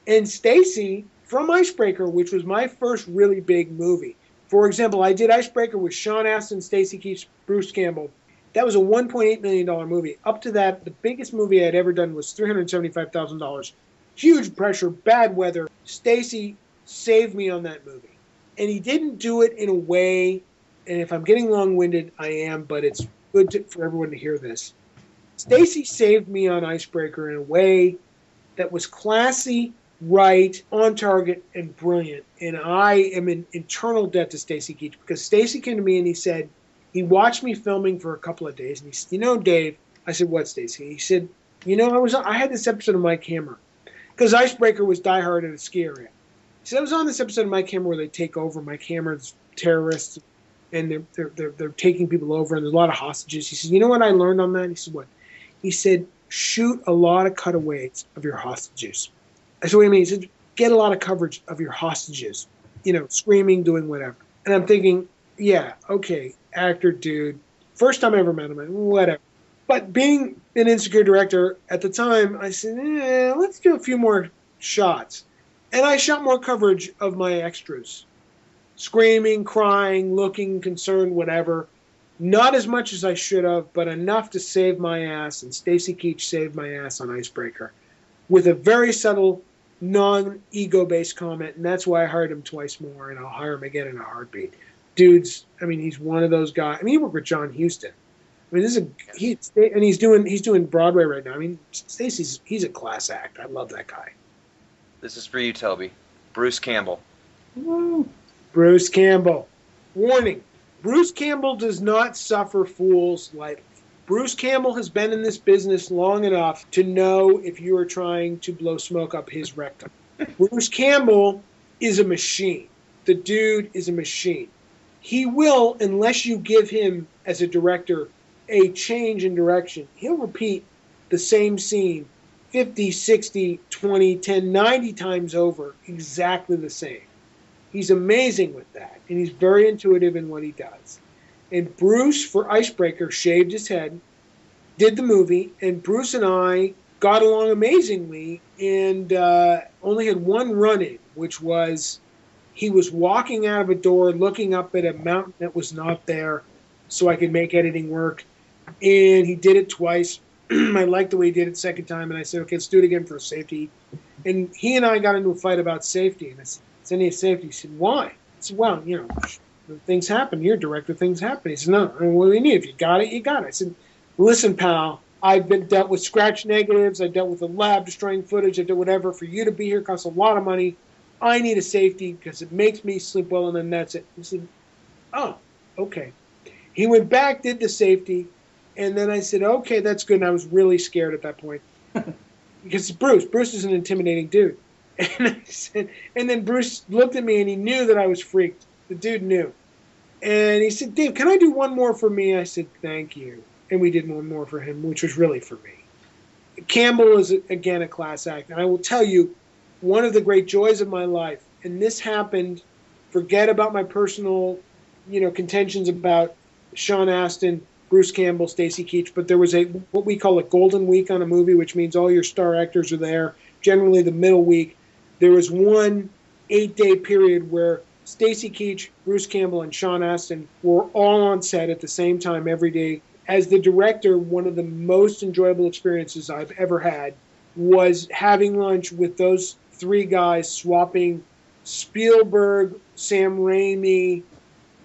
Speaker 4: And Stacy, from Icebreaker, which was my first really big movie. For example, I did Icebreaker with Sean Astin, Stacy Keach, Bruce Campbell. That was a $1.8 million movie. Up to that, the biggest movie I had ever done was $375,000. Huge pressure, bad weather. Stacy saved me on that movie. And he didn't do it in a way, and if I'm getting long-winded, I am, but it's good for everyone to hear this. Stacy saved me on Icebreaker in a way that was classy, right, on target, and brilliant. And I am in eternal debt to Stacy Keach, because Stacy came to me and he said, he watched me filming for a couple of days, and he said, you know, Dave, I said, what, Stacy? He said, you know, I had this episode of My Camera, because Icebreaker was Die Hard in a ski area. He said, I was on this episode of My Camera where they take over. My Camera's terrorists, and they're taking people over, and there's a lot of hostages. He said, you know what I learned on that? He said, what? He said, shoot a lot of cutaways of your hostages. I said, what do you mean? He said, get a lot of coverage of your hostages, you know, screaming, doing whatever. And I'm thinking, yeah, okay, actor, dude. First time I ever met him, whatever. But being an insecure director at the time, I said, let's do a few more shots. And I shot more coverage of my extras. Screaming, crying, looking concerned, whatever. Not as much as I should have, but enough to save my ass. And Stacy Keach saved my ass on Icebreaker with a very subtle, non-ego-based comment. And that's why I hired him twice more, and I'll hire him again in a heartbeat. Dude's, I mean, he's one of those guys. I mean, he worked with John Huston. I mean, he's doing Broadway right now. I mean, he's a class act. I love that guy.
Speaker 3: This is for you, Toby. Bruce Campbell.
Speaker 4: Woo. Bruce Campbell. Warning. Bruce Campbell does not suffer fools lightly. Bruce Campbell has been in this business long enough to know if you are trying to blow smoke up his rectum. Bruce Campbell is a machine. The dude is a machine. He will, unless you give him, as a director, a change in direction, he'll repeat the same scene 50, 60, 20, 10, 90 times over, exactly the same. He's amazing with that, and he's very intuitive in what he does. And Bruce, for Icebreaker, shaved his head, did the movie, and Bruce and I got along amazingly, and only had one run-in, which was he was walking out of a door, looking up at a mountain that was not there, so I could make editing work. And he did it twice. I liked the way he did it second time, and I said, okay, let's do it again for safety. And he and I got into a fight about safety, and I said, I need safety. He said, why? I said, well, you know, things happen. You're a director, things happen. He said, no, I mean, what do you need? If you got it, you got it. I said, listen, pal, I've been dealt with scratch negatives. I dealt with the lab destroying footage. I did whatever. For you to be here costs a lot of money. I need a safety because it makes me sleep well, and then that's it. He said, oh, okay. He went back, did the safety, and then I said, okay, that's good. And I was really scared at that point because Bruce is an intimidating dude. And I said, and then Bruce looked at me and he knew that I was freaked. The dude knew. And he said, Dave, can I do one more for me? I said, thank you. And we did one more for him, which was really for me. Campbell is, again, a class act. And I will tell you, one of the great joys of my life, and this happened, forget about my personal, contentions about Sean Astin, Bruce Campbell, Stacy Keach, but there was what we call a golden week on a movie, which means all your star actors are there, generally the middle week. There was one 8-day period where Stacy Keach, Bruce Campbell, and Sean Astin were all on set at the same time every day. As the director, one of the most enjoyable experiences I've ever had was having lunch with those three guys, swapping Spielberg, Sam Raimi,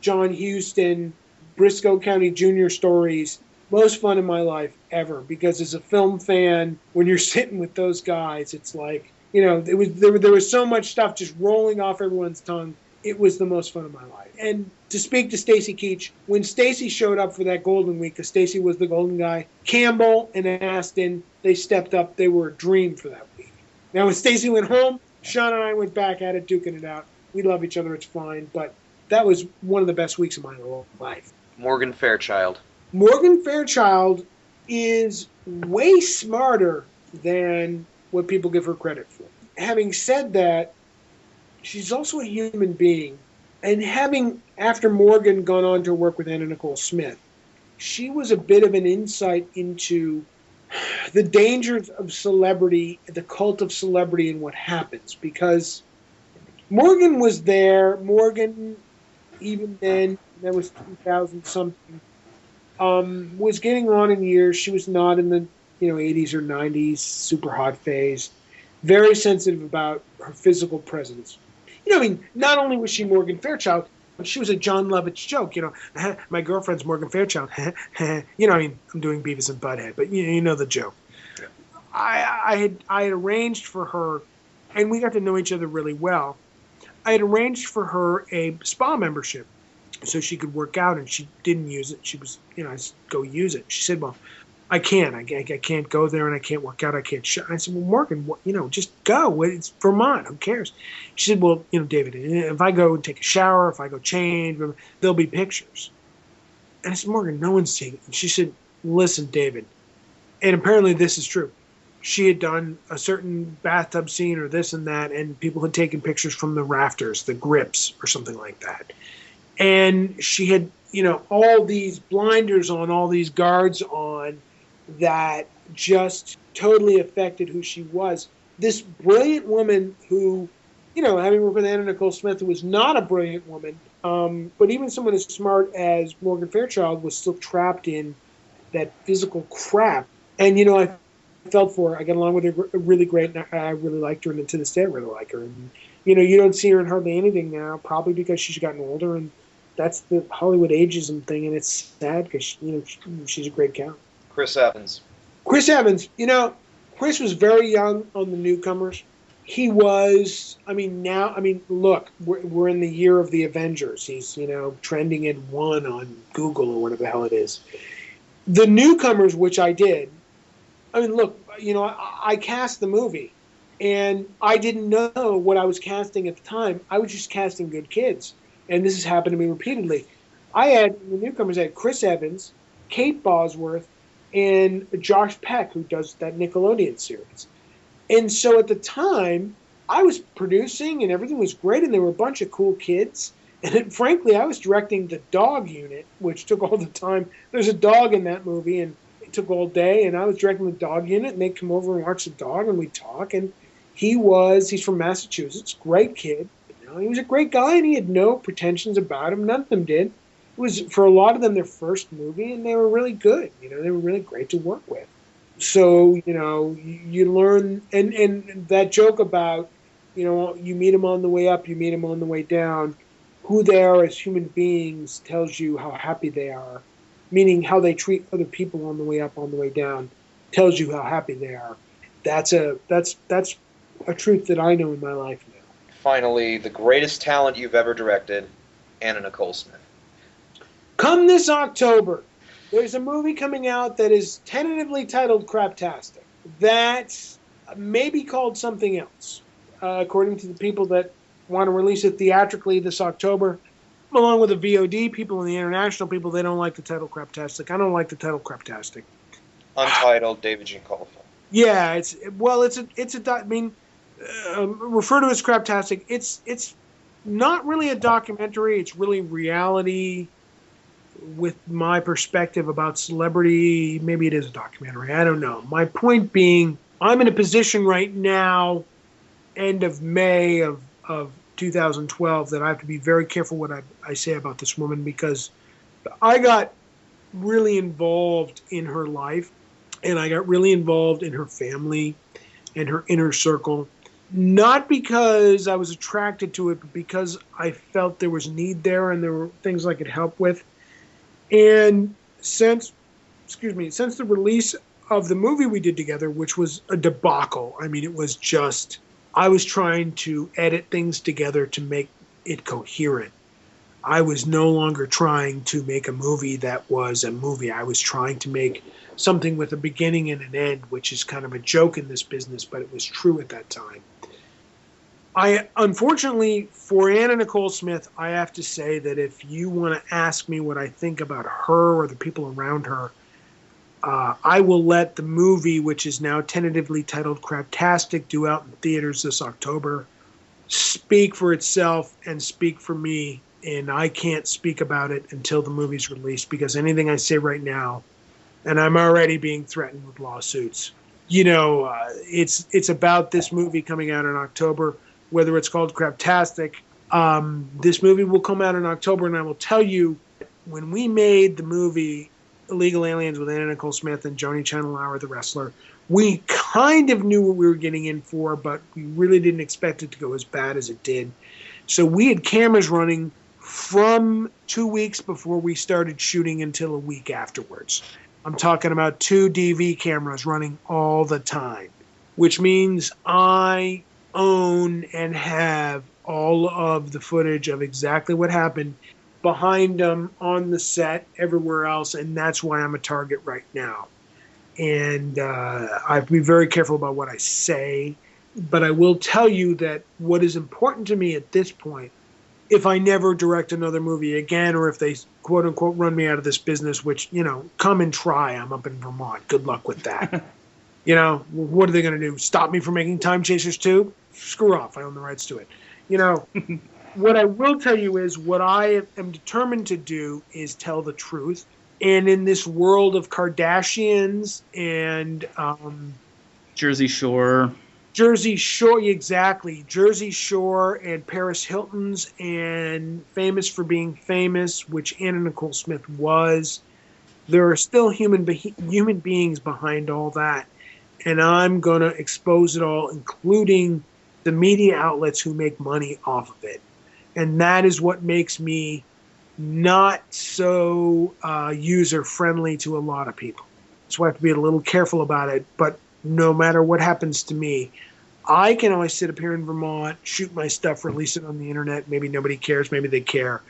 Speaker 4: John Huston, Briscoe County Jr. stories. Most fun in my life ever, because as a film fan, when you're sitting with those guys, it's like, there was so much stuff just rolling off everyone's tongue. It was the most fun of my life. And to speak to Stacy Keach, when Stacy showed up for that Golden Week, because Stacy was the golden guy, Campbell and Astin, they stepped up. They were a dream for that week. Now, when Stacy went home, Sean and I went back at it, duking it out. We love each other. It's fine. But that was one of the best weeks of my whole life.
Speaker 3: Morgan Fairchild.
Speaker 4: Morgan Fairchild is way smarter than what people give her credit for. Having said that, she's also a human being. And having, after Morgan, gone on to work with Anna Nicole Smith, she was a bit of an insight into the dangers of celebrity, the cult of celebrity, and what happens. Because Morgan was there. Morgan, even then, that was 2000-something. was getting on in years. She was not in the 80s or 90s super hot phase. Very sensitive about her physical presence. Not only was she Morgan Fairchild, but she was a John Lovitz joke. My girlfriend's Morgan Fairchild. I'm doing Beavis and Butthead, but you know the joke.
Speaker 3: Yeah.
Speaker 4: I had arranged for her, and we got to know each other really well. I had arranged for her a spa membership so she could work out, and she didn't use it. She was, I said, go use it. She said, well, I can't. I can't go there, and I can't work out. I can't. I said, well, Morgan, just go. It's Vermont. Who cares? She said, well, David, if I go and take a shower, if I go change, there'll be pictures. And I said, Morgan, no one's taking. And she said, listen, David, and apparently this is true. She had done a certain bathtub scene or this and that, and people had taken pictures from the rafters, the grips, or something like that. And she had, all these blinders on, all these guards on, that just totally affected who she was. This brilliant woman who, having worked with Anna Nicole Smith, who was not a brilliant woman, but even someone as smart as Morgan Fairchild was still trapped in that physical crap. And, I felt for her. I got along with her really great, and I really liked her, and to this day I really like her. And, you don't see her in hardly anything now, probably because she's gotten older, and that's the Hollywood ageism thing, and it's sad because, she's a great gal.
Speaker 3: Chris Evans.
Speaker 4: Chris was very young on the newcomers. He was, look, we're in the year of the Avengers. He's, trending at 1 on Google or whatever the hell it is. The newcomers, which I did, look, I cast the movie, and I didn't know what I was casting at the time. I was just casting good kids, and this has happened to me repeatedly. The newcomers had Chris Evans, Kate Bosworth, and Josh Peck, who does that Nickelodeon series. And so at the time, I was producing, and everything was great, and there were a bunch of cool kids. And frankly, I was directing the dog unit, which took all the time. There's a dog in that movie, and it took all day, and I was directing the dog unit, and they'd come over and watch the dog, and we'd talk. And he's from Massachusetts, great kid. He was a great guy, and he had no pretensions about him. None of them did. It was, for a lot of them, their first movie, and they were really good. They were really great to work with. So, you learn, and that joke about, you meet them on the way up, you meet them on the way down, who they are as human beings tells you how happy they are, meaning how they treat other people on the way up, on the way down, tells you how happy they are. That's a truth that I know in my life now.
Speaker 3: Finally, the greatest talent you've ever directed, Anna Nicole Smith.
Speaker 4: Come this October, there's a movie coming out that is tentatively titled Craptastic. That may be called something else, according to the people that want to release it theatrically this October. Along with the VOD people and the international people, they don't like the title Craptastic. I don't like the title Craptastic.
Speaker 3: Untitled, David Giancola.
Speaker 4: Yeah, refer to it as Craptastic. It's not really a documentary. It's really reality with my perspective about celebrity. Maybe it is a documentary. I don't know. My point being, I'm in a position right now, end of May of 2012, that I have to be very careful what I say about this woman, because I got really involved in her life, and I got really involved in her family and her inner circle. Not because I was attracted to it, but because I felt there was need there and there were things I could help with. And since the release of the movie we did together, which was a debacle, it was just, I was trying to edit things together to make it coherent. I was no longer trying to make a movie that was a movie. I was trying to make something with a beginning and an end, which is kind of a joke in this business, but it was true at that time. Unfortunately, for Anna Nicole Smith, I have to say that if you want to ask me what I think about her or the people around her, I will let the movie, which is now tentatively titled Craptastic, due out in theaters this October, speak for itself and speak for me. And I can't speak about it until the movie's released, because anything I say right now, and I'm already being threatened with lawsuits, it's about this movie coming out in October. Whether it's called Craptastic, this movie will come out in October, and I will tell you, when we made the movie Illegal Aliens with Anna Nicole Smith and Joni Chandelauer, the wrestler, we kind of knew what we were getting in for, but we really didn't expect it to go as bad as it did. So we had cameras running from 2 weeks before we started shooting until a week afterwards. I'm talking about 2 DV cameras running all the time, which means I own and have all of the footage of exactly what happened behind them, on the set, everywhere else, and that's why I'm a target right now. And I have to be very careful about what I say, but I will tell you that what is important to me at this point, if I never direct another movie again, or if they quote-unquote run me out of this business, which, come and try. I'm up in Vermont. Good luck with that. What are they going to do? Stop me from making Time Chasers 2? Screw off. I own the rights to it. What I will tell you is what I am determined to do is tell the truth. And in this world of Kardashians and
Speaker 2: Jersey Shore,
Speaker 4: exactly. Jersey Shore and Paris Hilton's and Famous for Being Famous, which Anna Nicole Smith was. There are still human beings behind all that. And I'm going to expose it all, including the media outlets who make money off of it. And that is what makes me not so user-friendly to a lot of people. So I have to be a little careful about it. But no matter what happens to me, I can always sit up here in Vermont, shoot my stuff, release it on the internet. Maybe nobody cares. Maybe they care.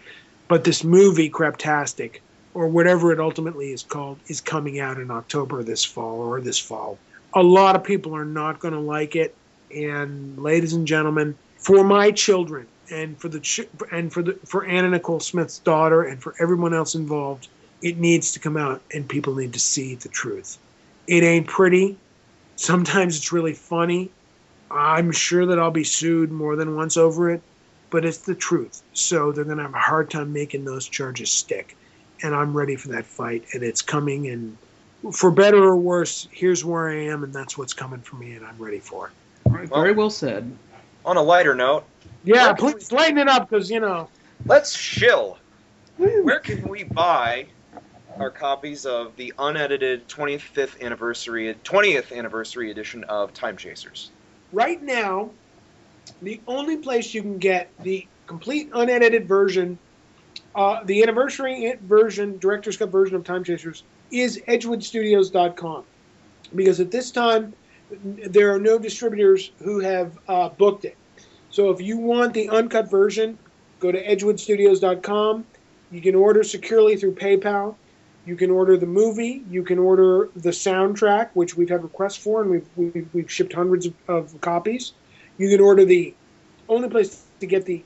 Speaker 4: But this movie, Craptastic, or whatever it ultimately is called, is coming out in October this fall. A lot of people are not going to like it. And ladies and gentlemen, for my children, and for Anna Nicole Smith's daughter, and for everyone else involved, it needs to come out, and people need to see the truth. It ain't pretty. Sometimes it's really funny. I'm sure that I'll be sued more than once over it, but it's the truth. So they're going to have a hard time making those charges stick, and I'm ready for that fight, and it's coming. And for better or worse, here's where I am, and that's what's coming for me, and I'm ready for it.
Speaker 2: All right, very well said.
Speaker 3: On a lighter note,
Speaker 4: yeah, please lighten it up, because
Speaker 3: let's shill. Where can we buy our copies of the unedited 20th anniversary edition of Time Chasers?
Speaker 4: Right now, the only place you can get the complete unedited version, the anniversary version, director's cut version of Time Chasers, is edgewoodstudios.com. Because at this time, there are no distributors who have booked it. So if you want the uncut version, go to edgewoodstudios.com. You can order securely through PayPal. You can order the movie. You can order the soundtrack, which we've had requests for, and we've shipped hundreds of copies. You can order the only place to get the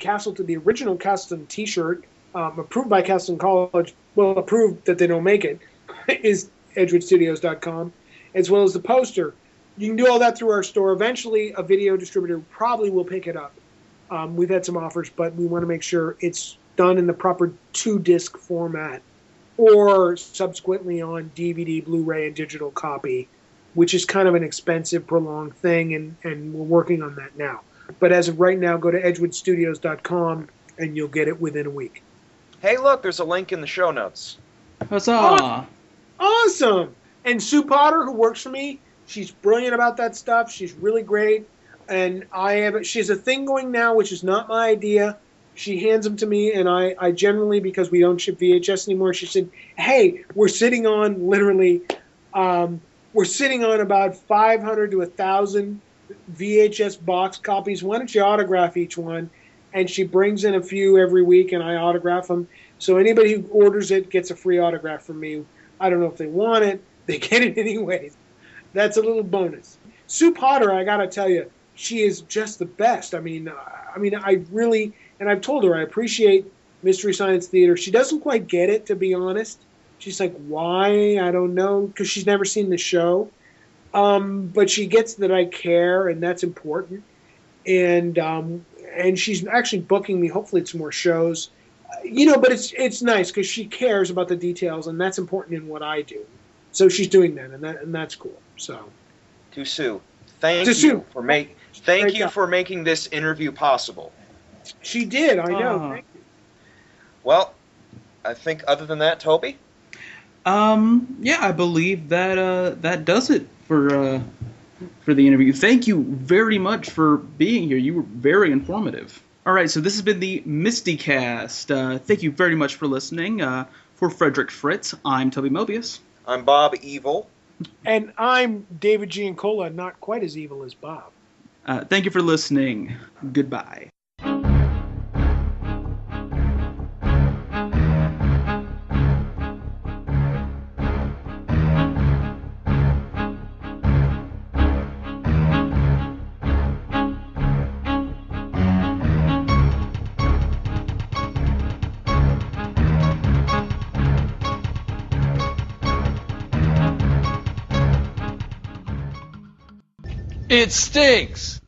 Speaker 4: original Castleton T-shirt, approved by Castleton College. Well, approved that they don't make it, is edgewoodstudios.com, as well as the poster. You can do all that through our store. Eventually, a video distributor probably will pick it up. We've had some offers, but we want to make sure it's done in the proper 2-disc format, or subsequently on DVD, Blu-ray, and digital copy, which is kind of an expensive, prolonged thing, and we're working on that now. But as of right now, go to edgewoodstudios.com, and you'll get it within a week.
Speaker 3: Hey, look, there's a link in the show notes.
Speaker 2: Huzzah!
Speaker 4: Awesome! And Sue Potter, who works for me, she's brilliant about that stuff. She's really great. And she has a thing going now, which is not my idea. She hands them to me, and I generally, because we don't ship VHS anymore, she said, hey, we're sitting on about 500 to 1,000 VHS box copies. Why don't you autograph each one? And she brings in a few every week, and I autograph them. So anybody who orders it gets a free autograph from me. I don't know if they want it. They get it anyways. That's a little bonus. Sue Potter, I got to tell you, she is just the best. I mean, I really, and I've told her I appreciate Mystery Science Theater. She doesn't quite get it, to be honest. She's like, why? I don't know, because she's never seen the show. But she gets that I care, and that's important. And she's actually booking me. Hopefully, it's more shows. But it's nice because she cares about the details, and that's important in what I do. So she's doing that, and that's cool. So,
Speaker 3: to Sue, thank you for making this interview possible.
Speaker 4: She did. I know. Thank you.
Speaker 3: Well, I think other than that, Toby?
Speaker 2: Yeah, I believe that that does it for the interview. Thank you very much for being here. You were very informative. All right, so this has been the MSTieCast. Thank you very much for listening. For Frederick Fritz, I'm Toby Mobius.
Speaker 3: I'm Bob Evil.
Speaker 4: And I'm David Giancola, not quite as evil as Bob.
Speaker 2: Thank you for listening. Goodbye.
Speaker 1: It stinks!